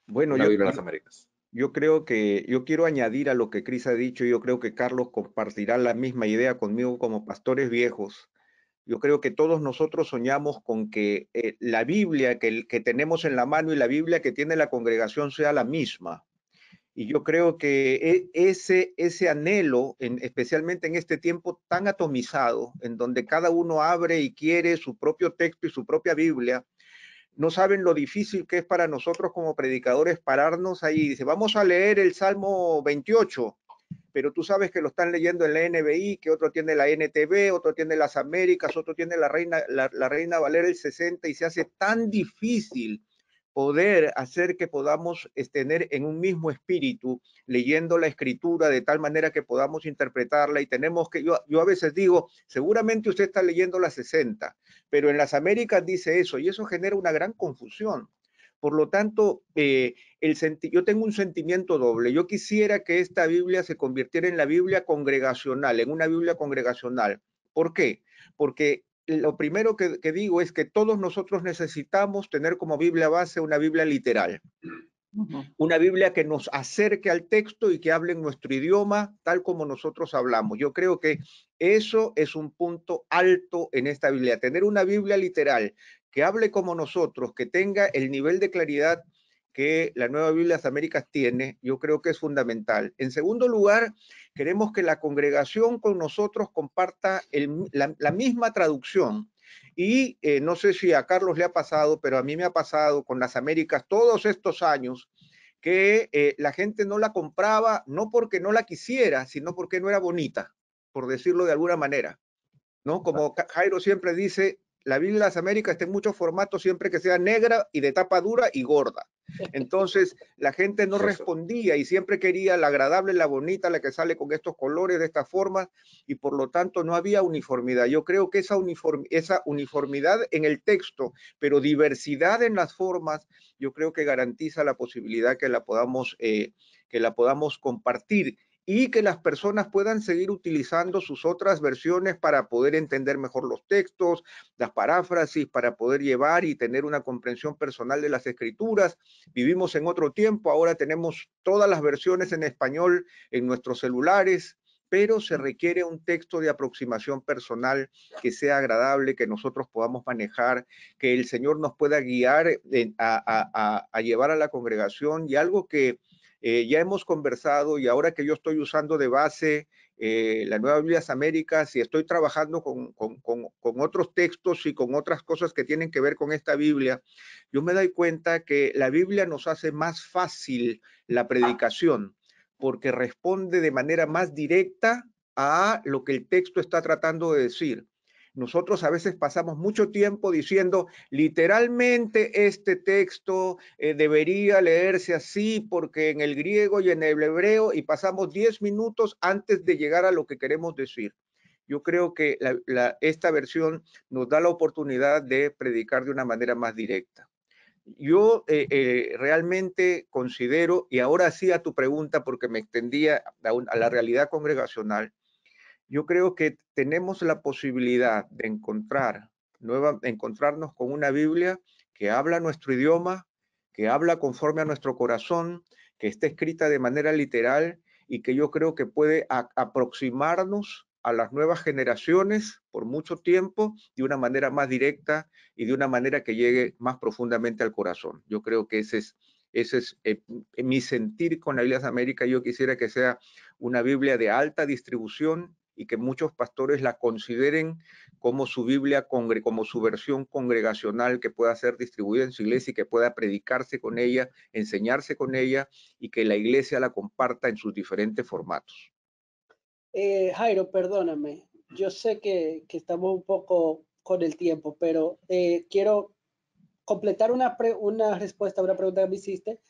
Bueno, Una Biblia de las Américas. yo creo que yo quiero añadir a lo que Cris ha dicho. Yo creo que Carlos compartirá la misma idea conmigo como pastores viejos. Yo creo que todos nosotros soñamos con que la Biblia que tenemos en la mano y la Biblia que tiene la congregación sea la misma. Y yo creo que ese anhelo, especialmente en este tiempo tan atomizado, en donde cada uno abre y quiere su propio texto y su propia Biblia, no saben lo difícil que es para nosotros como predicadores pararnos ahí y dice, vamos a leer el Salmo 28, pero tú sabes que lo están leyendo en la NBI, que otro tiene la NTV, otro tiene las Américas, otro tiene la Reina Valera el 60, y se hace tan difícil poder hacer que podamos tener en un mismo espíritu, leyendo la escritura de tal manera que podamos interpretarla, y tenemos que, yo a veces digo, seguramente usted está leyendo la 60, pero en las Américas dice eso, y eso genera una gran confusión. Por lo tanto, yo tengo un sentimiento doble. Yo quisiera que esta Biblia se convirtiera en la Biblia congregacional, en una Biblia congregacional. ¿Por qué? Porque lo primero que digo es que todos nosotros necesitamos tener como Biblia base una Biblia literal. Una Biblia que nos acerque al texto y que hable en nuestro idioma, tal como nosotros hablamos. Yo creo que eso es un punto alto en esta Biblia. Tener una Biblia literal que hable como nosotros, que tenga el nivel de claridad que la Nueva Biblia de las Américas tiene, yo creo que es fundamental. En segundo lugar, queremos que la congregación con nosotros comparta la misma traducción. Y no sé si a Carlos le ha pasado, pero a mí me ha pasado con las Américas todos estos años, que la gente no la compraba, no porque no la quisiera, sino porque no era bonita, por decirlo de alguna manera, ¿no? Como Jairo siempre dice, la Biblia de las Américas está en muchos formatos, siempre que sea negra y de tapa dura y gorda. Entonces, la gente no respondía y siempre quería la agradable, la bonita, la que sale con estos colores, de esta forma, y por lo tanto no había uniformidad. Yo creo que esa uniformidad en el texto, pero diversidad en las formas, yo creo que garantiza la posibilidad que la podamos compartir, y que las personas puedan seguir utilizando sus otras versiones para poder entender mejor los textos, las paráfrasis, para poder llevar y tener una comprensión personal de las escrituras. Vivimos en otro tiempo, ahora tenemos todas las versiones en español en nuestros celulares, pero se requiere un texto de aproximación personal que sea agradable, que nosotros podamos manejar, que el Señor nos pueda guiar a llevar a la congregación. Y algo que ya hemos conversado, y ahora que yo estoy usando de base la Nueva Biblia de las Américas y estoy trabajando con otros textos y con otras cosas que tienen que ver con esta Biblia, yo me doy cuenta que la Biblia nos hace más fácil la predicación, porque responde de manera más directa a lo que el texto está tratando de decir. Nosotros a veces pasamos mucho tiempo diciendo, literalmente este texto debería leerse así porque en el griego y en el hebreo, y pasamos 10 minutos antes de llegar a lo que queremos decir. Yo creo que esta versión nos da la oportunidad de predicar de una manera más directa. Yo realmente considero, y ahora sí a tu pregunta porque me extendía a la realidad congregacional, yo creo que tenemos la posibilidad de encontrar encontrarnos con una Biblia que habla nuestro idioma, que habla conforme a nuestro corazón, que está escrita de manera literal y que yo creo que puede aproximarnos a las nuevas generaciones por mucho tiempo de una manera más directa y de una manera que llegue más profundamente al corazón. Yo creo que ese es mi sentir con la Biblia de las Américas. Yo quisiera que sea una Biblia de alta distribución y que muchos pastores la consideren como su Biblia, como su versión congregacional que pueda ser distribuida en su iglesia y que pueda predicarse con ella, enseñarse con ella y que la iglesia la comparta en sus diferentes formatos. Jairo, perdóname, yo sé que estamos un poco con el tiempo, pero quiero completar una respuesta a una pregunta que me hiciste.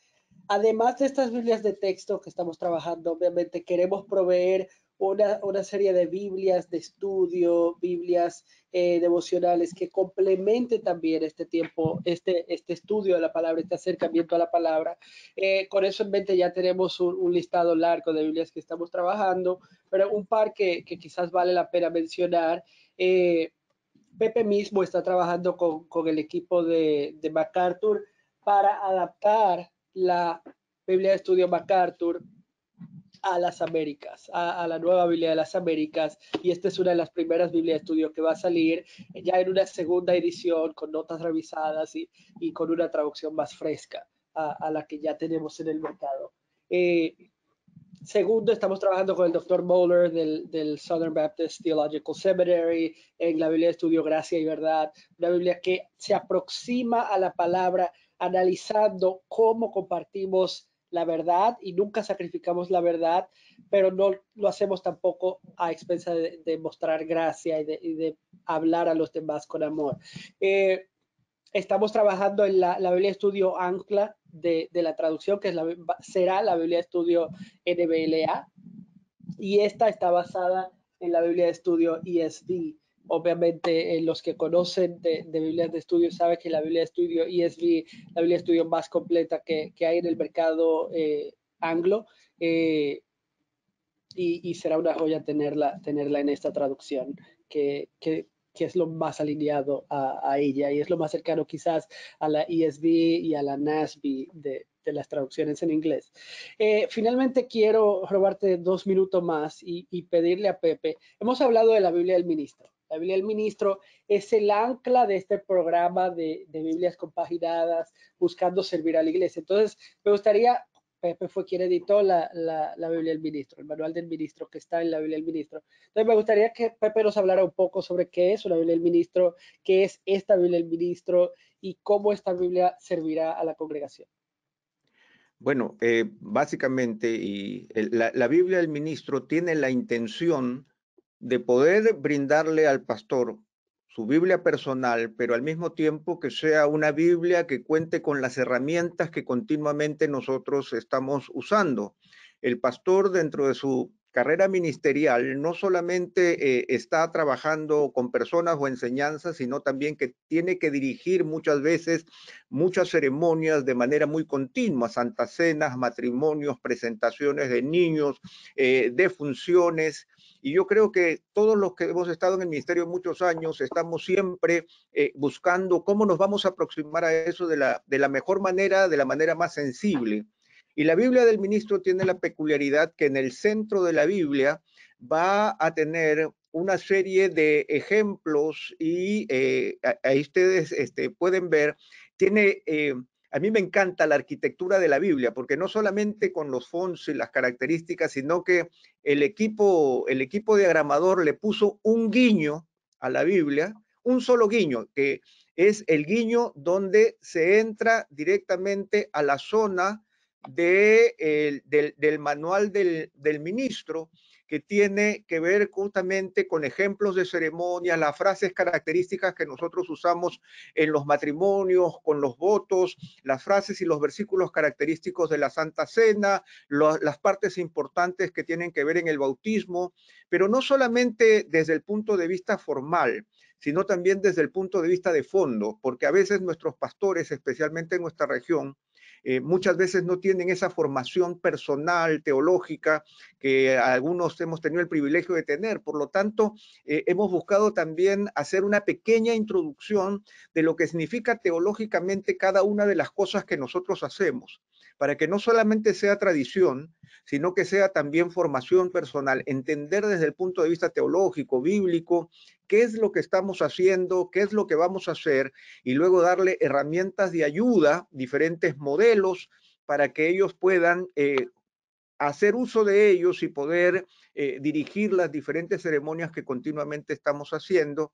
Además de estas Biblias de texto que estamos trabajando, obviamente queremos proveer una serie de Biblias de estudio, Biblias devocionales que complementen también este tiempo, este estudio de la palabra, este acercamiento a la palabra. Con eso en mente ya tenemos un listado largo de Biblias que estamos trabajando, pero un par que quizás vale la pena mencionar. Pepe mismo está trabajando con el equipo de MacArthur para adaptar la Biblia de Estudio MacArthur a las Américas, a la nueva Biblia de las Américas, y esta es una de las primeras Biblias de Estudio que va a salir ya en una segunda edición con notas revisadas y con una traducción más fresca a la que ya tenemos en el mercado. Segundo, estamos trabajando con el Dr. Moeller del Southern Baptist Theological Seminary en la Biblia de Estudio Gracia y Verdad, una Biblia que se aproxima a la palabra analizando cómo compartimos la verdad y nunca sacrificamos la verdad, pero no lo hacemos tampoco a expensa de mostrar gracia y de hablar a los demás con amor. Estamos trabajando en la Biblia de Estudio Ancla de la traducción, que será la Biblia de Estudio NBLA, y esta está basada en la Biblia de Estudio ESV. Obviamente, los que conocen de Biblias de Estudio saben que la Biblia de Estudio ESV, la Biblia de Estudio más completa que hay en el mercado anglo, y será una joya tenerla en esta traducción, que es lo más alineado a ella y es lo más cercano quizás a la ESV y a la NASB de las traducciones en inglés. Finalmente quiero robarte 2 minutos más y pedirle a Pepe. Hemos hablado de la Biblia del Ministro. La Biblia del Ministro es el ancla de este programa de Biblias compaginadas, buscando servir a la iglesia. Entonces, me gustaría... Pepe fue quien editó la Biblia del Ministro, el manual del ministro que está en la Biblia del Ministro. Entonces me gustaría que Pepe nos hablara un poco sobre qué es una Biblia del Ministro, qué es esta Biblia del Ministro y cómo esta Biblia servirá a la congregación. Bueno, básicamente la Biblia del Ministro tiene la intención de poder brindarle al pastor su Biblia personal, pero al mismo tiempo que sea una Biblia que cuente con las herramientas que continuamente nosotros estamos usando. El pastor, dentro de su carrera ministerial, no solamente está trabajando con personas o enseñanzas, sino también que tiene que dirigir muchas veces muchas ceremonias de manera muy continua, santas cenas, matrimonios, presentaciones de niños, defunciones. Y yo creo que todos los que hemos estado en el ministerio muchos años estamos siempre buscando cómo nos vamos a aproximar a eso de la mejor manera, de la manera más sensible. Y la Biblia del Ministro tiene la peculiaridad que en el centro de la Biblia va a tener una serie de ejemplos y ahí ustedes pueden ver, a mí me encanta la arquitectura de la Biblia, porque no solamente con los fonts y las características, sino que el equipo diagramador le puso un guiño a la Biblia, un solo guiño, que es el guiño donde se entra directamente a la zona del manual del ministro, que tiene que ver justamente con ejemplos de ceremonias, las frases características que nosotros usamos en los matrimonios, con los votos, las frases y los versículos característicos de la Santa Cena, las partes importantes que tienen que ver en el bautismo, pero no solamente desde el punto de vista formal, sino también desde el punto de vista de fondo, porque a veces nuestros pastores, especialmente en nuestra región, muchas veces no tienen esa formación personal, teológica, que algunos hemos tenido el privilegio de tener. Por lo tanto, hemos buscado también hacer una pequeña introducción de lo que significa teológicamente cada una de las cosas que nosotros hacemos, para que no solamente sea tradición, sino que sea también formación personal, entender desde el punto de vista teológico, bíblico, qué es lo que estamos haciendo, qué es lo que vamos a hacer, y luego darle herramientas de ayuda, diferentes modelos, para que ellos puedan hacer uso de ellos y poder dirigir las diferentes ceremonias que continuamente estamos haciendo.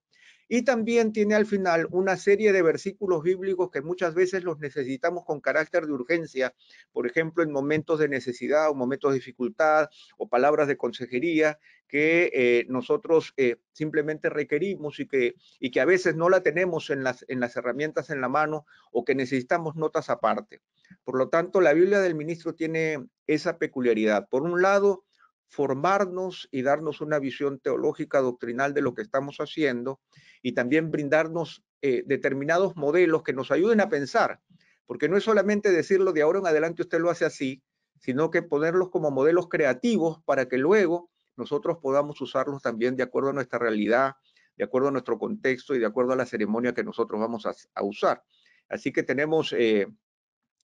Y también tiene al final una serie de versículos bíblicos que muchas veces los necesitamos con carácter de urgencia, por ejemplo, en momentos de necesidad o momentos de dificultad o palabras de consejería que nosotros simplemente requerimos y que a veces no la tenemos en las herramientas en la mano o que necesitamos notas aparte. Por lo tanto, la Biblia del Ministro tiene esa peculiaridad. Por un lado, formarnos y darnos una visión teológica, doctrinal de lo que estamos haciendo, y también brindarnos determinados modelos que nos ayuden a pensar, porque no es solamente decirlo de ahora en adelante usted lo hace así, sino que ponerlos como modelos creativos para que luego nosotros podamos usarlos también de acuerdo a nuestra realidad, de acuerdo a nuestro contexto y de acuerdo a la ceremonia que nosotros vamos a usar. Así que tenemos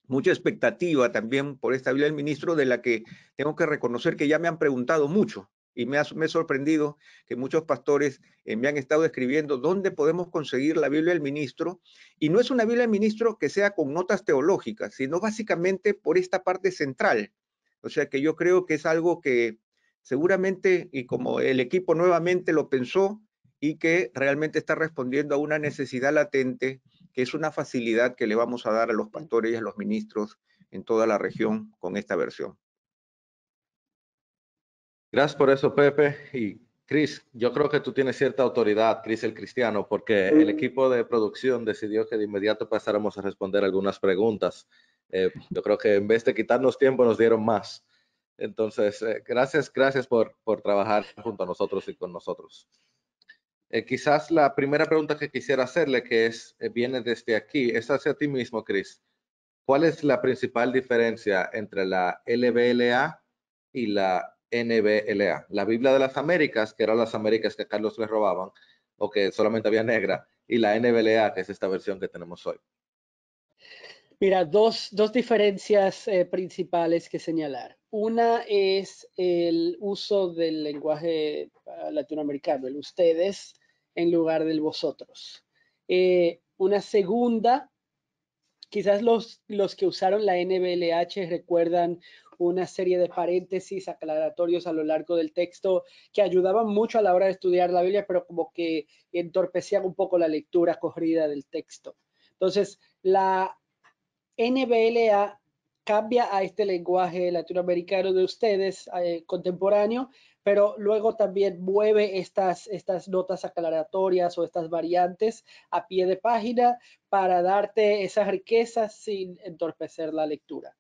mucha expectativa también por esta Biblia del Ministro, de la que tengo que reconocer que ya me han preguntado mucho y me he sorprendido que muchos pastores me han estado escribiendo dónde podemos conseguir la Biblia del Ministro, y no es una Biblia del Ministro que sea con notas teológicas, sino básicamente por esta parte central. O sea que yo creo que es algo que seguramente, y como el equipo nuevamente lo pensó, y que realmente está respondiendo a una necesidad latente, que es una facilidad que le vamos a dar a los pastores y a los ministros en toda la región con esta versión. Gracias por eso, Pepe. Y Chris, yo creo que tú tienes cierta autoridad, Chris el Cristiano, porque el equipo de producción decidió que de inmediato pasáramos a responder algunas preguntas. Yo creo que en vez de quitarnos tiempo, nos dieron más. Entonces, gracias por trabajar junto a nosotros y con nosotros. Quizás la primera pregunta que quisiera hacerle, que viene desde aquí, es hacia ti mismo, Chris. ¿Cuál es la principal diferencia entre la LBLA y la NBLA? La Biblia de las Américas, que eran las Américas que a Carlos le robaban, o que solamente había negra, y la NBLA, que es esta versión que tenemos hoy. Mira, dos diferencias principales que señalar. Una es el uso del lenguaje latinoamericano, el ustedes en lugar del vosotros. Una segunda, quizás los que usaron la NBLH recuerdan una serie de paréntesis aclaratorios a lo largo del texto que ayudaban mucho a la hora de estudiar la Biblia, pero como que entorpecían un poco la lectura corrida del texto. Entonces, la NBLA cambia a este lenguaje latinoamericano de ustedes contemporáneo, pero luego también mueve estas notas aclaratorias o estas variantes a pie de página para darte esas riquezas sin entorpecer la lectura.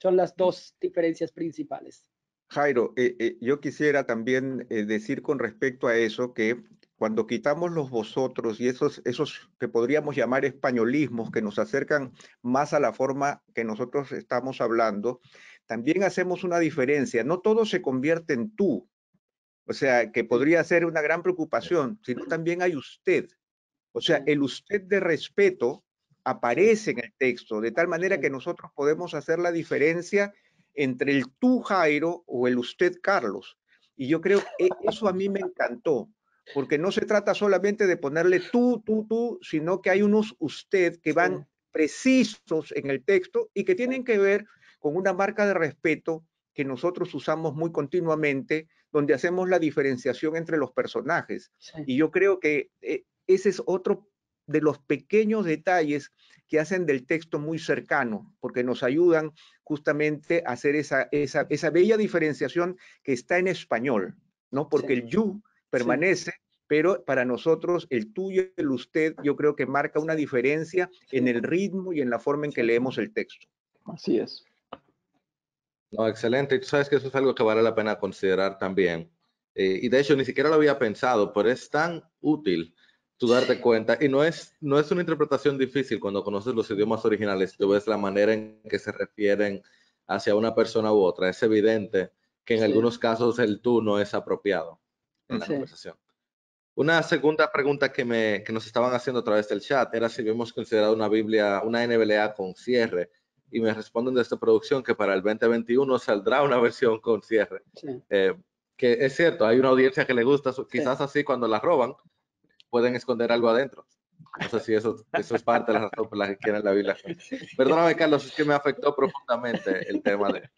Son las dos diferencias principales. Jairo, yo quisiera también decir con respecto a eso que cuando quitamos los vosotros y esos que podríamos llamar españolismos que nos acercan más a la forma que nosotros estamos hablando, también hacemos una diferencia. No todo se convierte en tú, o sea, que podría ser una gran preocupación, sino también hay usted. O sea, el usted de respeto aparece en el texto, de tal manera que nosotros podemos hacer la diferencia entre el tú, Jairo, o el usted, Carlos. Y yo creo que eso a mí me encantó, porque no se trata solamente de ponerle tú, sino que hay unos usted que van precisos en el texto y que tienen que ver con una marca de respeto que nosotros usamos muy continuamente, donde hacemos la diferenciación entre los personajes. Sí. Y yo creo que ese es otro de los pequeños detalles que hacen del texto muy cercano, porque nos ayudan justamente a hacer esa bella diferenciación que está en español, ¿no? Porque el you permanece, pero para nosotros el tú y el usted yo creo que marca una diferencia en el ritmo y en la forma en que leemos el texto. Así es. No, excelente. Y tú sabes que eso es algo que vale la pena considerar también. Y de hecho ni siquiera lo había pensado, pero es tan útil tú darte cuenta. Y no es una interpretación difícil cuando conoces los idiomas originales, tú ves la manera en que se refieren hacia una persona u otra. Es evidente que en algunos casos el tú no es apropiado en la conversación. Una segunda pregunta que nos estaban haciendo a través del chat era si hemos considerado una Biblia, una NBLA con cierre. Y me responden desde producción que para el 2021 saldrá una versión con cierre. Que es cierto, hay una audiencia que le gusta, quizás así cuando la roban, pueden esconder algo adentro. No sé si eso es parte de la razón por la que quieren la Biblia. Perdóname, Carlos, es que me afectó profundamente el tema de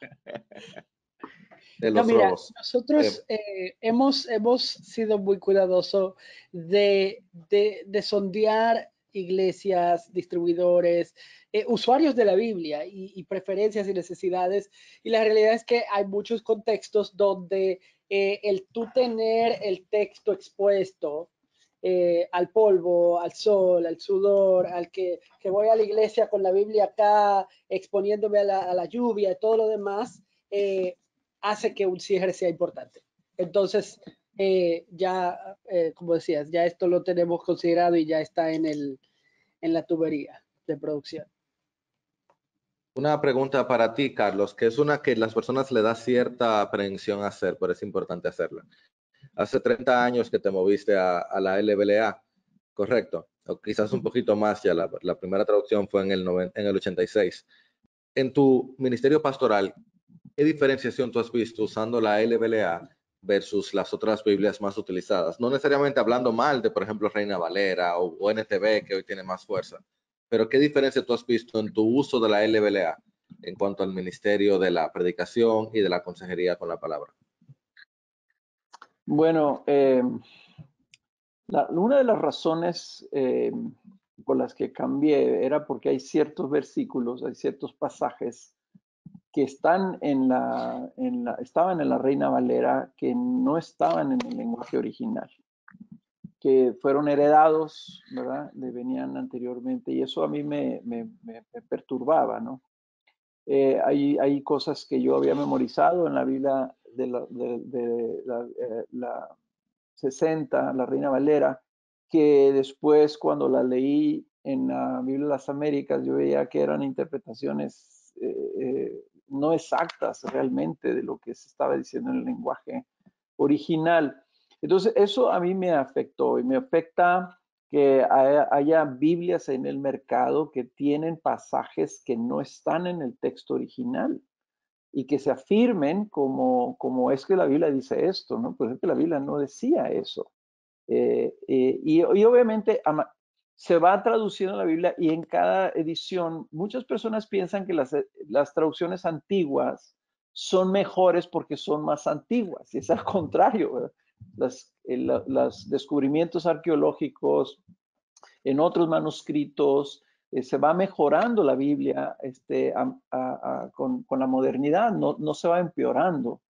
los robos. Nosotros hemos sido muy cuidadosos de sondear iglesias, distribuidores, usuarios de la Biblia y preferencias y necesidades. Y la realidad es que hay muchos contextos donde el tú tener el texto expuesto al polvo, al sol, al sudor, al que voy a la iglesia con la Biblia acá, exponiéndome a la lluvia y todo lo demás, hace que un cierre sea importante. Entonces, como decías, ya esto lo tenemos considerado y ya está en la tubería de producción. Una pregunta para ti, Carlos, que es una que las personas le da cierta aprehensión a hacer, pero es importante hacerla. Hace 30 años que te moviste a la LBLA, ¿correcto? O quizás un poquito más, ya la primera traducción fue en el 86. En tu ministerio pastoral, ¿qué diferenciación tú has visto usando la LBLA versus las otras Biblias más utilizadas? No necesariamente hablando mal de, por ejemplo, Reina Valera o NTV, que hoy tiene más fuerza, pero ¿qué diferencia tú has visto en tu uso de la LBLA en cuanto al ministerio de la predicación y de la consejería con la palabra? Bueno, una de las razones por las que cambié era porque hay ciertos versículos, hay ciertos pasajes que están estaban en la Reina Valera que no estaban en el lenguaje original, que fueron heredados, ¿verdad? Venían anteriormente, y eso a mí me perturbaba, ¿no? Hay cosas que yo había memorizado en la Biblia de la 60, la Reina Valera, que después cuando la leí en la Biblia de las Américas, yo veía que eran interpretaciones no exactas realmente de lo que se estaba diciendo en el lenguaje original. Entonces, eso a mí me afectó y me afecta que haya Biblias en el mercado que tienen pasajes que no están en el texto original y que se afirmen como es que la Biblia dice esto, ¿no? Pues es que la Biblia no decía eso. Y obviamente se va traduciendo la Biblia y en cada edición muchas personas piensan que las traducciones antiguas son mejores porque son más antiguas, y es al contrario, ¿verdad? Los descubrimientos arqueológicos en otros manuscritos, se va mejorando la Biblia con la modernidad, no se va empeorando.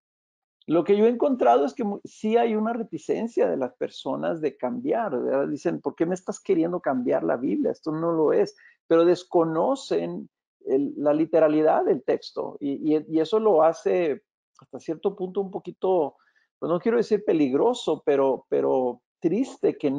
Lo que yo he encontrado es que sí hay una reticencia de las personas de cambiar, ¿verdad? Dicen, ¿por qué me estás queriendo cambiar la Biblia? Esto no lo es, pero desconocen la literalidad del texto y eso lo hace hasta cierto punto un poquito, pues no quiero decir peligroso, pero triste que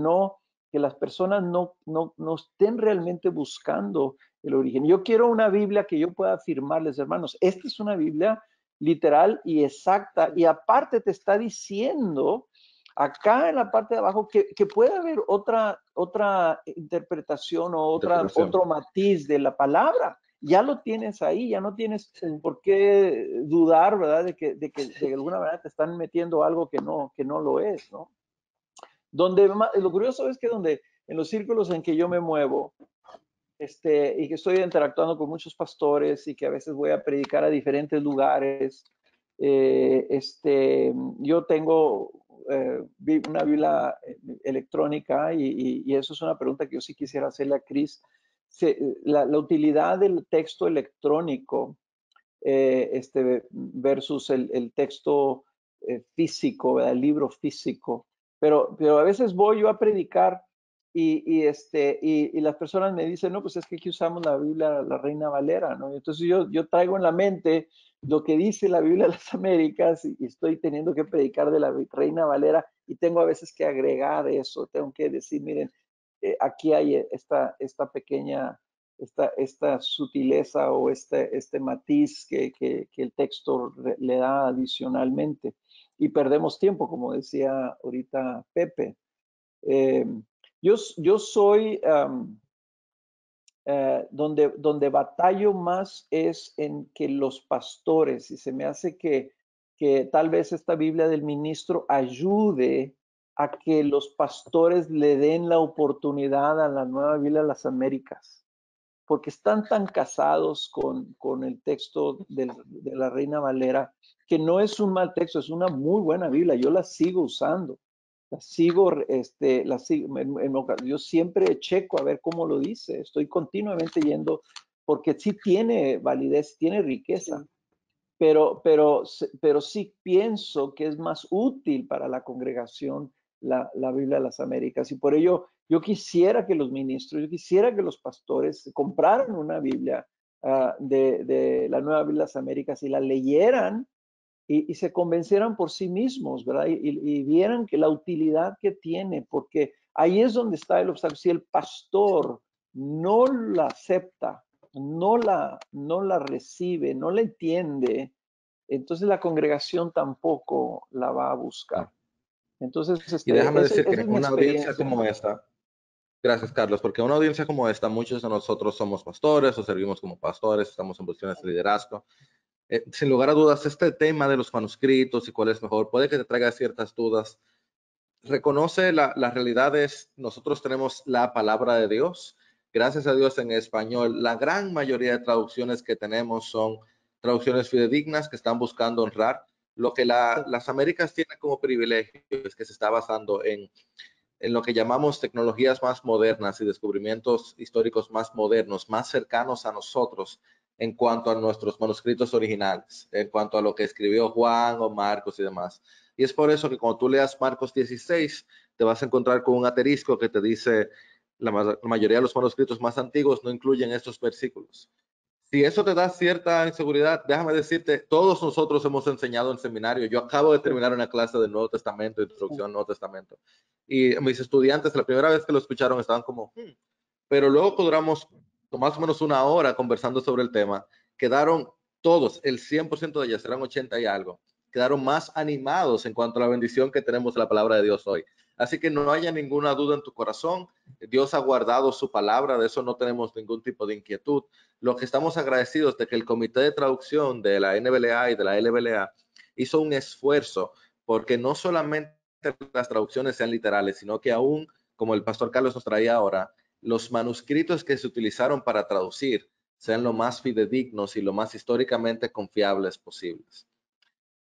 las personas no estén realmente buscando el origen. Yo quiero una Biblia que yo pueda afirmarles, hermanos, esta es una Biblia literal y exacta, y aparte te está diciendo acá en la parte de abajo que puede haber otra interpretación o otro matiz de la palabra. Ya lo tienes ahí, ya no tienes por qué dudar, ¿verdad? De que de alguna manera te están metiendo algo que no lo es, ¿no? Lo curioso es que en los círculos en que yo me muevo, y que estoy interactuando con muchos pastores y que a veces voy a predicar a diferentes lugares, yo tengo una Biblia electrónica y eso es una pregunta que yo sí quisiera hacerle a Chris. La utilidad del texto electrónico versus el texto físico, ¿verdad? El libro físico. Pero a veces voy yo a predicar y las personas me dicen, no, pues es que aquí usamos la Biblia, la Reina Valera, ¿no? Entonces yo traigo en la mente lo que dice la Biblia de las Américas y estoy teniendo que predicar de la Reina Valera y tengo a veces que agregar eso, tengo que decir, miren, aquí hay esta pequeña, esta sutileza o este matiz que el texto le da adicionalmente. Y perdemos tiempo, como decía ahorita Pepe. Yo soy, donde batallo más es en que los pastores, y se me hace que tal vez esta Biblia del ministro ayude a que los pastores le den la oportunidad a la Nueva Biblia de las Américas, porque están tan casados con el texto de la Reina Valera, que no es un mal texto, es una muy buena Biblia, yo la sigo usando. Yo siempre checo a ver cómo lo dice, estoy continuamente yendo, porque sí tiene validez, tiene riqueza, Sí. pero sí pienso que es más útil para la congregación la Biblia de las Américas, y por ello yo quisiera que los ministros, yo quisiera que los pastores compraran una Biblia de la Nueva Biblia de las Américas y la leyeran y se convencieran por sí mismos, ¿verdad? Y vieran que la utilidad que tiene, porque ahí es donde está el obstáculo. Si el pastor no la acepta, no la recibe, no la entiende, entonces la congregación tampoco la va a buscar. Entonces, Y déjame esa decir que es en mi una audiencia experiencia. como esta, gracias Carlos, porque en una audiencia como esta, muchos de nosotros somos pastores o servimos como pastores, estamos en posiciones de liderazgo. Sin lugar a dudas, este tema de los manuscritos y cuál es mejor, puede que te traiga ciertas dudas. Reconoce la realidad es, nosotros tenemos la palabra de Dios. Gracias a Dios en español, la gran mayoría de traducciones que tenemos son traducciones fidedignas que están buscando honrar. Lo que las Américas tienen como privilegio es que se está basando en lo que llamamos tecnologías más modernas y descubrimientos históricos más modernos, más cercanos a nosotros en cuanto a nuestros manuscritos originales, en cuanto a lo que escribió Juan o Marcos y demás. Y es por eso que cuando tú leas Marcos 16, te vas a encontrar con un asterisco que te dice la mayoría de los manuscritos más antiguos no incluyen estos versículos. Si eso te da cierta inseguridad, déjame decirte, todos nosotros hemos enseñado en seminario. Yo acabo de terminar una clase del Nuevo Testamento, introducción al Nuevo Testamento. Y mis estudiantes, la primera vez que lo escucharon, estaban como, pero luego que duramos más o menos una hora conversando sobre el tema, quedaron todos, el 100% de ellas, eran 80 y algo, quedaron más animados en cuanto a la bendición que tenemos de la palabra de Dios hoy. Así que no haya ninguna duda en tu corazón. Dios ha guardado su palabra, de eso no tenemos ningún tipo de inquietud. Lo que estamos agradecidos de que el comité de traducción de la NBLA y de la LBLA hizo un esfuerzo porque no solamente las traducciones sean literales, sino que aún, como el pastor Carlos nos traía ahora, los manuscritos que se utilizaron para traducir sean lo más fidedignos y lo más históricamente confiables posibles.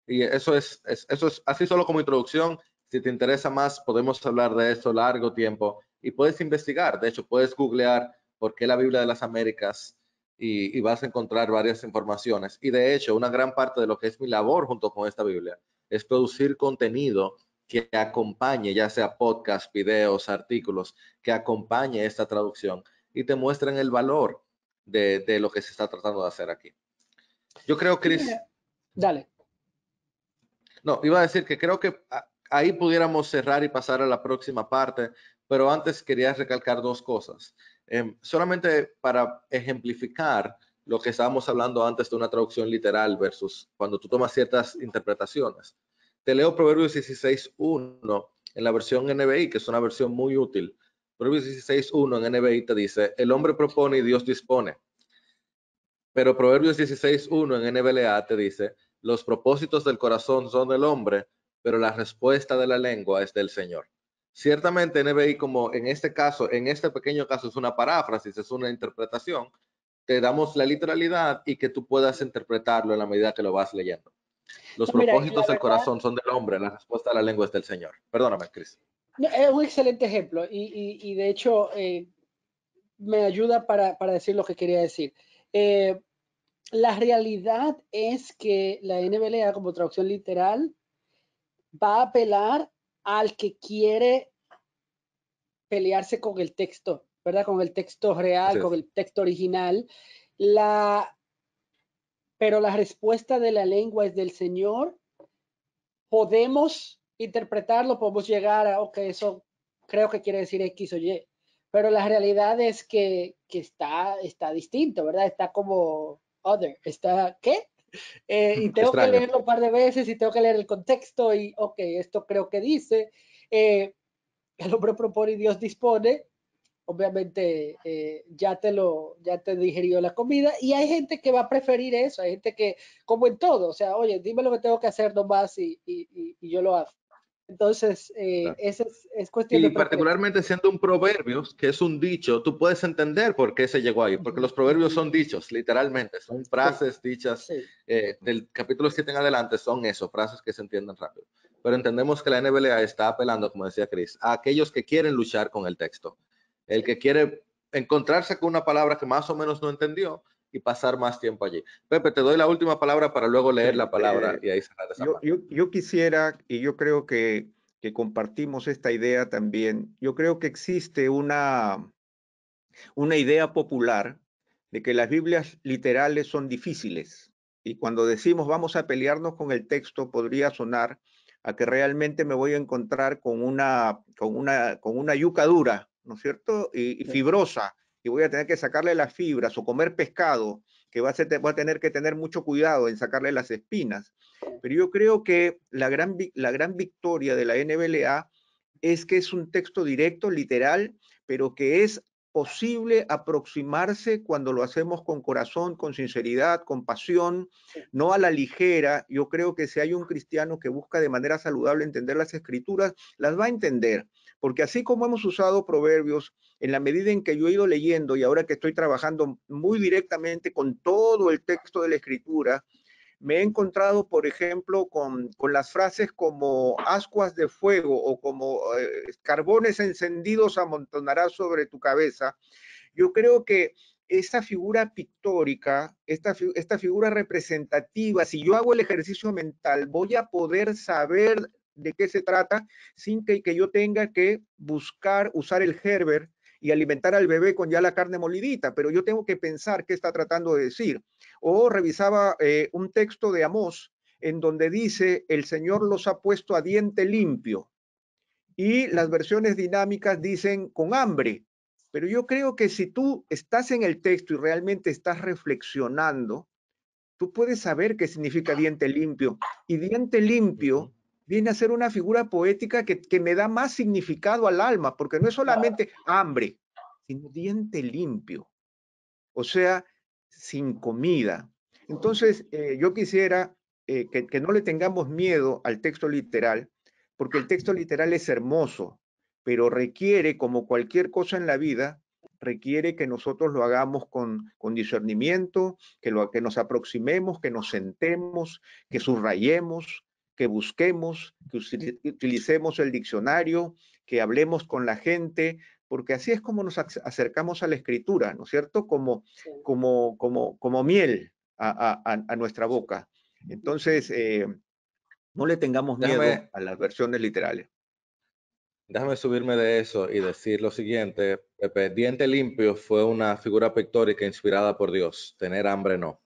Y eso es así solo como introducción. Si te interesa más, podemos hablar de eso largo tiempo y puedes investigar. De hecho, puedes googlear por qué la Biblia de las Américas y vas a encontrar varias informaciones. Y de hecho, una gran parte de lo que es mi labor junto con esta Biblia es producir contenido que acompañe, ya sea podcast, videos, artículos, que acompañe esta traducción y te muestren el valor de lo que se está tratando de hacer aquí. Yo creo, Chris. Dale. No, iba a decir que creo que ahí pudiéramos cerrar y pasar a la próxima parte, pero antes quería recalcar dos cosas. Solamente para ejemplificar lo que estábamos hablando antes de una traducción literal versus cuando tú tomas ciertas interpretaciones. Te leo Proverbios 16:1 en la versión NBI, que es una versión muy útil. Proverbios 16:1 en NBI te dice, el hombre propone y Dios dispone. Pero Proverbios 16:1 en NBLA te dice, los propósitos del corazón son del hombre, pero la respuesta de la lengua es del Señor. Ciertamente NBI, como en este caso, en este pequeño caso es una paráfrasis, es una interpretación, te damos la literalidad y que tú puedas interpretarlo en la medida que lo vas leyendo. Los No, mira, y la propósitos del verdad, corazón son del hombre, la respuesta de la lengua es del Señor. Perdóname, Chris. es un excelente ejemplo y de hecho me ayuda para decir lo que quería decir. La realidad es que la NBLA como traducción literal va a apelar al que quiere pelearse con el texto, ¿verdad? Con el texto real, con el texto original. Pero la respuesta de la lengua es del Señor. Podemos interpretarlo, podemos llegar a, ok, eso creo que quiere decir X o Y, pero la realidad es que está distinto, ¿verdad? Está como other, está, ¿qué? Y tengo que Extraño. leerlo un par de veces y tengo que leer el contexto y, ok, esto creo que dice, el hombre propone y Dios dispone, obviamente ya te digerió la comida y hay gente que va a preferir eso, hay gente que, como en todo, o sea, oye, dime lo que tengo que hacer nomás y yo lo hago. Entonces, Claro. es cuestión Y de preferencia. particularmente siendo un proverbio, que es un dicho, tú puedes entender por qué se llegó ahí, porque los proverbios son dichos, literalmente, son frases dichas Sí, del capítulo 7 en adelante, son eso, frases que se entienden rápido. Pero entendemos que la NBLA está apelando, como decía Chris, a aquellos que quieren luchar con el texto, el que quiere encontrarse con una palabra que más o menos no entendió y pasar más tiempo allí. Pepe, te doy la última palabra para luego leer Sí, la palabra y ahí cerrar esa parte. yo quisiera, y yo creo que compartimos esta idea también, yo creo que existe una idea popular de que las Biblias literales son difíciles. Y cuando decimos vamos a pelearnos con el texto, podría sonar a que realmente me voy a encontrar con una yuca dura, ¿no es cierto? Y fibrosa, y voy a tener que sacarle las fibras o comer pescado, que voy a tener que tener mucho cuidado en sacarle las espinas. Pero yo creo que la gran victoria de la NBLA es que es un texto directo, literal, pero que es posible aproximarse cuando lo hacemos con corazón, con sinceridad, con pasión, no a la ligera. Yo creo que si hay un cristiano que busca de manera saludable entender las escrituras, las va a entender, porque así como hemos usado proverbios, en la medida en que yo he ido leyendo y ahora que estoy trabajando muy directamente con todo el texto de la escritura, me he encontrado, por ejemplo, con las frases como ascuas de fuego o como carbones encendidos amontonarás sobre tu cabeza. Yo creo que esta figura pictórica, esta figura representativa, si yo hago el ejercicio mental, voy a poder saber de qué se trata sin que yo tenga que buscar, usar el Herbert y alimentar al bebé con ya la carne molidita, pero yo tengo que pensar qué está tratando de decir. O revisaba un texto de Amós en donde dice, el Señor los ha puesto a diente limpio. Y las versiones dinámicas dicen con hambre. Pero yo creo que si tú estás en el texto y realmente estás reflexionando, tú puedes saber qué significa diente limpio. Y diente limpio viene a ser una figura poética que me da más significado al alma, porque no es solamente hambre, sino diente limpio. O sea, sin comida. Entonces, yo quisiera que no le tengamos miedo al texto literal, porque el texto literal es hermoso, pero requiere, como cualquier cosa en la vida, requiere que nosotros lo hagamos con discernimiento, que nos aproximemos, que nos sentemos, que subrayemos, que busquemos, que utilicemos el diccionario, que hablemos con la gente, porque así es como nos acercamos a la escritura, ¿no es cierto? Como miel a nuestra boca. Entonces, no le tengamos miedo a las versiones literales. Déjame subirme de eso y decir lo siguiente, Pepe. Diente limpio fue una figura pictórica inspirada por Dios. Tener hambre no.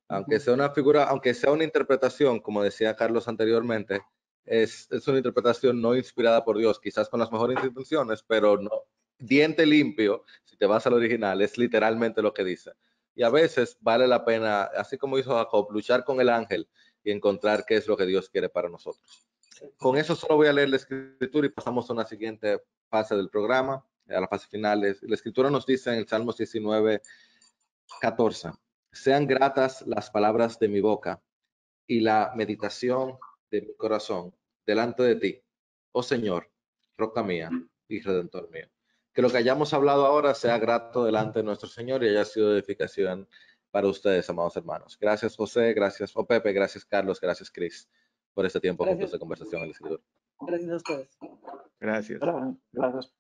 Aunque sea una figura, aunque sea una interpretación, como decía Carlos anteriormente, es una interpretación no inspirada por Dios, quizás con las mejores intenciones, pero no. Diente limpio, si te vas al original, es literalmente lo que dice. Y a veces vale la pena, así como hizo Jacob, luchar con el ángel y encontrar qué es lo que Dios quiere para nosotros. Con eso solo voy a leer la escritura y pasamos a una siguiente fase del programa, a la fase final. La escritura nos dice en el Salmos 19, 14, sean gratas las palabras de mi boca y la meditación de mi corazón delante de ti, oh Señor, roca mía y redentor mío. Que lo que hayamos hablado ahora sea grato delante de nuestro Señor y haya sido de edificación para ustedes, amados hermanos. Gracias, José, gracias, Pepe, gracias, Carlos, gracias, Chris, por este tiempo juntos de conversación en la escritura. Gracias a ustedes. Gracias. Gracias.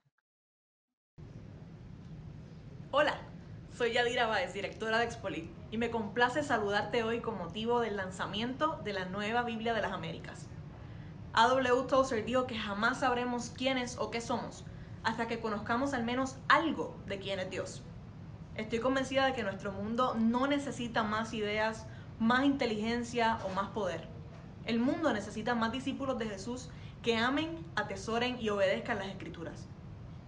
Hola, soy Yadira Báez, directora de Expolit, y me complace saludarte hoy con motivo del lanzamiento de la nueva Biblia de las Américas. A.W. Tozer dijo que jamás sabremos quiénes o qué somos hasta que conozcamos al menos algo de quién es Dios. Estoy convencida de que nuestro mundo no necesita más ideas, más inteligencia o más poder. El mundo necesita más discípulos de Jesús que amen, atesoren y obedezcan las Escrituras.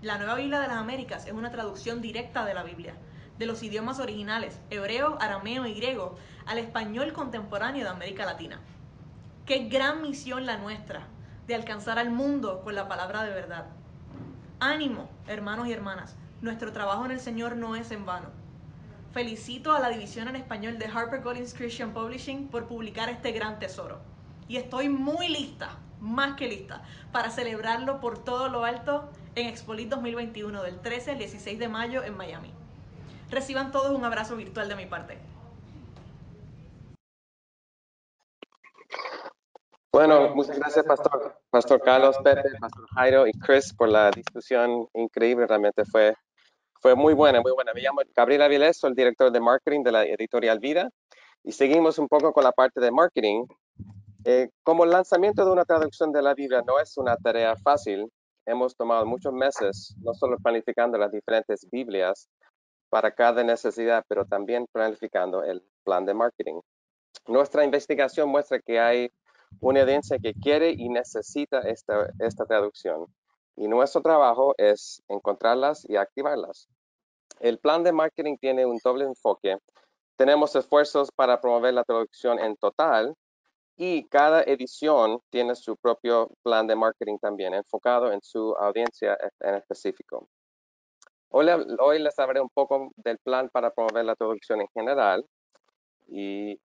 La Nueva Biblia de las Américas es una traducción directa de la Biblia, de los idiomas originales, hebreo, arameo y griego, al español contemporáneo de América Latina. Qué gran misión la nuestra, de alcanzar al mundo con la palabra de verdad. Ánimo, hermanos y hermanas, nuestro trabajo en el Señor no es en vano. Felicito a la división en español de HarperCollins Christian Publishing por publicar este gran tesoro. Y estoy muy lista, más que lista, para celebrarlo por todo lo alto en Expolit 2021 del 13 al 16 de mayo en Miami. Reciban todos un abrazo virtual de mi parte. Bueno, muchas gracias, Pastor Carlos, Pepe, Pastor Jairo y Chris por la discusión increíble. Realmente fue muy buena, muy buena. Me llamo Gabriel Avilés, soy el director de marketing de la editorial Vida y seguimos un poco con la parte de marketing. Como el lanzamiento de una traducción de la Biblia no es una tarea fácil, hemos tomado muchos meses, no solo planificando las diferentes Biblias para cada necesidad, pero también planificando el plan de marketing. Nuestra investigación muestra que hay una audiencia que quiere y necesita esta traducción. Y nuestro trabajo es encontrarlas y activarlas. El plan de marketing tiene un doble enfoque. Tenemos esfuerzos para promover la traducción en total y cada edición tiene su propio plan de marketing también, enfocado en su audiencia en específico. Hoy les hablaré un poco del plan para promover la traducción en general y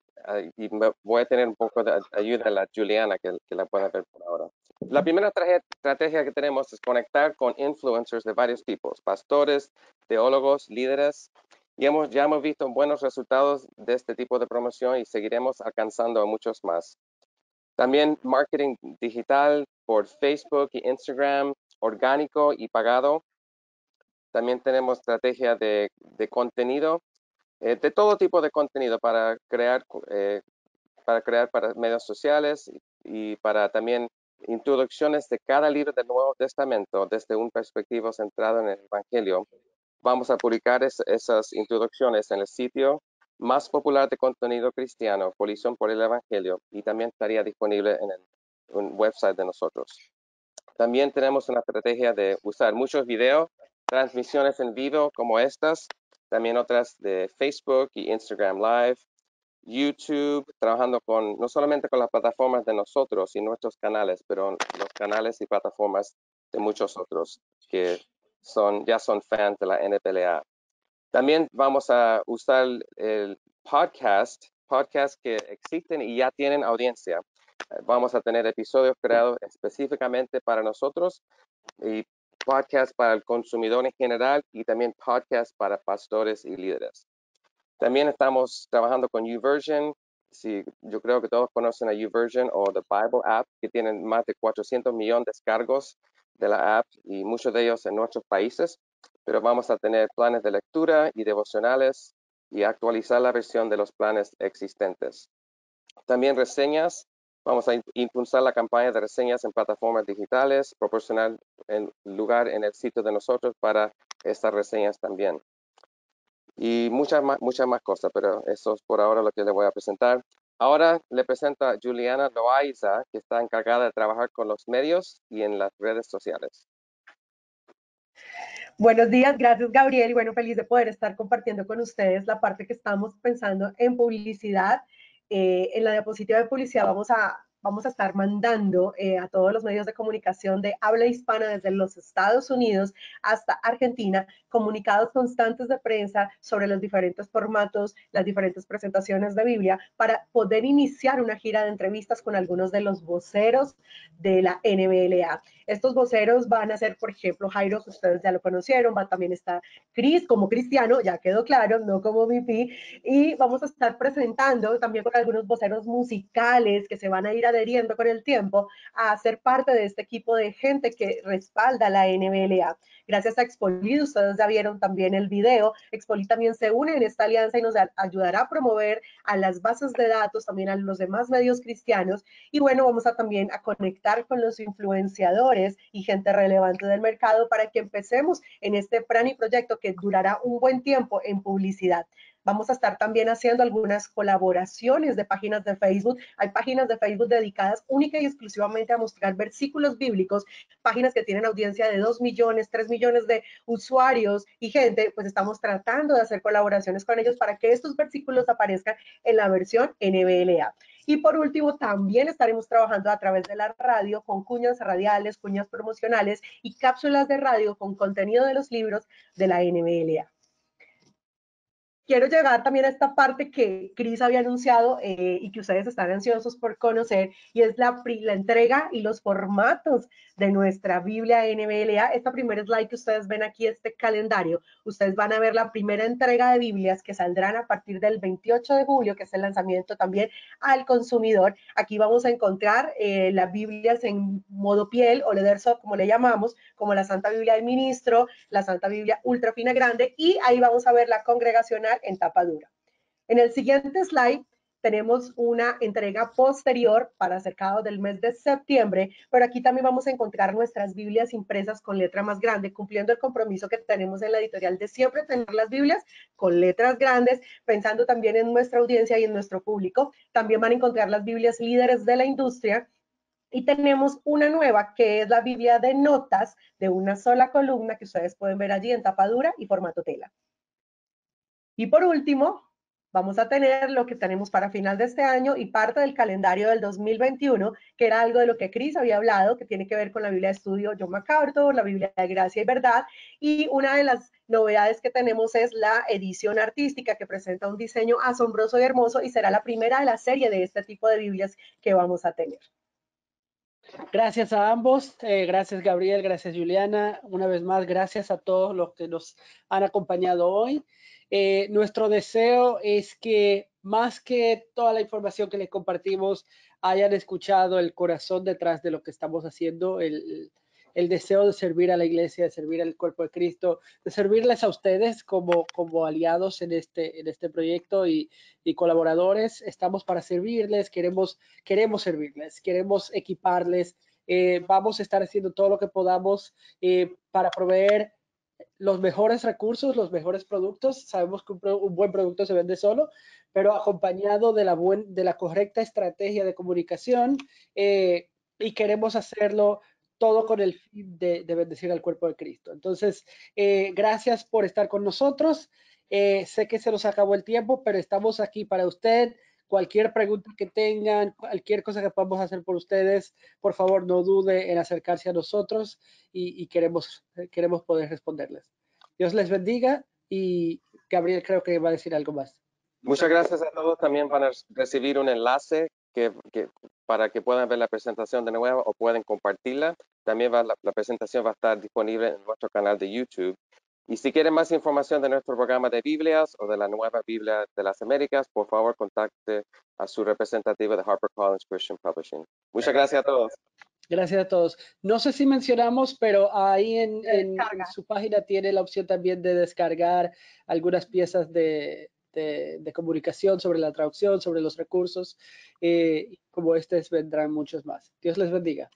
voy a tener un poco de ayuda a la Juliana, que la puede ver por ahora. La primera estrategia que tenemos es conectar con influencers de varios tipos, pastores, teólogos, líderes, y ya hemos visto buenos resultados de este tipo de promoción y seguiremos alcanzando a muchos más. También marketing digital por Facebook y Instagram, orgánico y pagado. También tenemos estrategia de contenido, de todo tipo de contenido para crear para medios sociales y para también introducciones de cada libro del Nuevo Testamento desde un perspectiva centrado en el Evangelio. Vamos a publicar esas introducciones en el sitio más popular de contenido cristiano, Colisión por el Evangelio, y también estaría disponible en el website de nosotros. También tenemos una estrategia de usar muchos videos, transmisiones en vivo como estas, también otras de Facebook y Instagram Live, YouTube, trabajando no solamente con las plataformas de nosotros y nuestros canales, pero los canales y plataformas de muchos otros que ya son fans de la NPLA. También vamos a usar el podcasts que existen y ya tienen audiencia. Vamos a tener episodios creados específicamente para nosotros y podcasts para el consumidor en general y también podcasts para pastores y líderes. También estamos trabajando con YouVersion. Sí, yo creo que todos conocen a YouVersion o The Bible App, que tienen más de 400 millones de descargos de la app y muchos de ellos en nuestros países. Pero vamos a tener planes de lectura y devocionales y actualizar la versión de los planes existentes. También reseñas. Vamos a impulsar la campaña de reseñas en plataformas digitales, proporcionar lugar en el sitio de nosotros para estas reseñas también. Y muchas más cosas, pero eso es por ahora lo que les voy a presentar. Ahora le presento a Juliana Loaiza, que está encargada de trabajar con los medios y en las redes sociales. Buenos días, gracias Gabriel, y bueno, feliz de poder estar compartiendo con ustedes la parte que estamos pensando en publicidad. En la diapositiva de publicidad vamos a estar mandando a todos los medios de comunicación de habla hispana desde los Estados Unidos hasta Argentina, comunicados constantes de prensa sobre los diferentes formatos, las diferentes presentaciones de Biblia, para poder iniciar una gira de entrevistas con algunos de los voceros de la NBLA. Estos voceros van a ser, por ejemplo, Jairo, que ustedes ya lo conocieron, también está Chris como cristiano, ya quedó claro, no como VP, y vamos a estar presentando también con algunos voceros musicales que se van a ir adheriendo con el tiempo a ser parte de este equipo de gente que respalda la NBLA. Gracias a Expolit, ustedes ya vieron también el video, Expolit también se une en esta alianza y nos ayudará a promover a las bases de datos, también a los demás medios cristianos, y bueno, vamos a también a conectar con los influenciadores y gente relevante del mercado para que empecemos en este plan y proyecto que durará un buen tiempo en publicidad. Vamos a estar también haciendo algunas colaboraciones de páginas de Facebook. Hay páginas de Facebook dedicadas única y exclusivamente a mostrar versículos bíblicos, páginas que tienen audiencia de 2 millones, 3 millones de usuarios y gente, pues estamos tratando de hacer colaboraciones con ellos para que estos versículos aparezcan en la versión NBLA. Y por último, también estaremos trabajando a través de la radio con cuñas radiales, cuñas promocionales y cápsulas de radio con contenido de los libros de la NBLA. Quiero llegar también a esta parte que Cris había anunciado y que ustedes están ansiosos por conocer, y es la entrega y los formatos de nuestra Biblia NBLA. Esta primera slide que ustedes ven aquí, este calendario, ustedes van a ver la primera entrega de Biblias que saldrán a partir del 28 de julio, que es el lanzamiento también al consumidor. Aquí vamos a encontrar las Biblias en modo piel o leather soft, como le llamamos, como la Santa Biblia del Ministro, la Santa Biblia ultra fina grande, y ahí vamos a ver la congregacional en tapa dura. En el siguiente slide tenemos una entrega posterior para cercados del mes de septiembre, pero aquí también vamos a encontrar nuestras Biblias impresas con letra más grande, cumpliendo el compromiso que tenemos en la editorial de siempre tener las Biblias con letras grandes, pensando también en nuestra audiencia y en nuestro público. También van a encontrar las Biblias líderes de la industria. Y tenemos una nueva que es la Biblia de notas de una sola columna que ustedes pueden ver allí en tapa dura y formato tela. Y por último, vamos a tener lo que tenemos para final de este año y parte del calendario del 2021, que era algo de lo que Cris había hablado, que tiene que ver con la Biblia de estudio John MacArthur, la Biblia de Gracia y Verdad. Y una de las novedades que tenemos es la edición artística, que presenta un diseño asombroso y hermoso y será la primera de la serie de este tipo de Biblias que vamos a tener. Gracias a ambos, gracias Gabriel, gracias Juliana, una vez más gracias a todos los que nos han acompañado hoy. Nuestro deseo es que más que toda la información que les compartimos hayan escuchado el corazón detrás de lo que estamos haciendo, el deseo de servir a la iglesia, de servir al cuerpo de Cristo, de servirles a ustedes como aliados en este proyecto y colaboradores. Estamos para servirles, queremos servirles, queremos equiparles. Vamos a estar haciendo todo lo que podamos para proveer los mejores recursos, los mejores productos. Sabemos que un buen producto se vende solo, pero acompañado de la correcta estrategia de comunicación, y queremos hacerlo todo con el fin de bendecir al cuerpo de Cristo. Entonces, gracias por estar con nosotros. Sé que se nos acabó el tiempo, pero estamos aquí para usted. Cualquier pregunta que tengan, cualquier cosa que podamos hacer por ustedes, por favor, no dude en acercarse a nosotros y queremos poder responderles. Dios les bendiga, y Gabriel creo que va a decir algo más. Muchas gracias a todos. También van a recibir un enlace para que puedan ver la presentación de nuevo o pueden compartirla. También la presentación va a estar disponible en nuestro canal de YouTube. Y si quieren más información de nuestro programa de Biblias o de la nueva Biblia de las Américas, por favor contacte a su representativo de HarperCollins Christian Publishing. Muchas gracias a todos. Gracias a todos. No sé si mencionamos, pero ahí en su página tiene la opción también de descargar algunas piezas de comunicación sobre la traducción, sobre los recursos. Como vendrán muchos más. Dios les bendiga.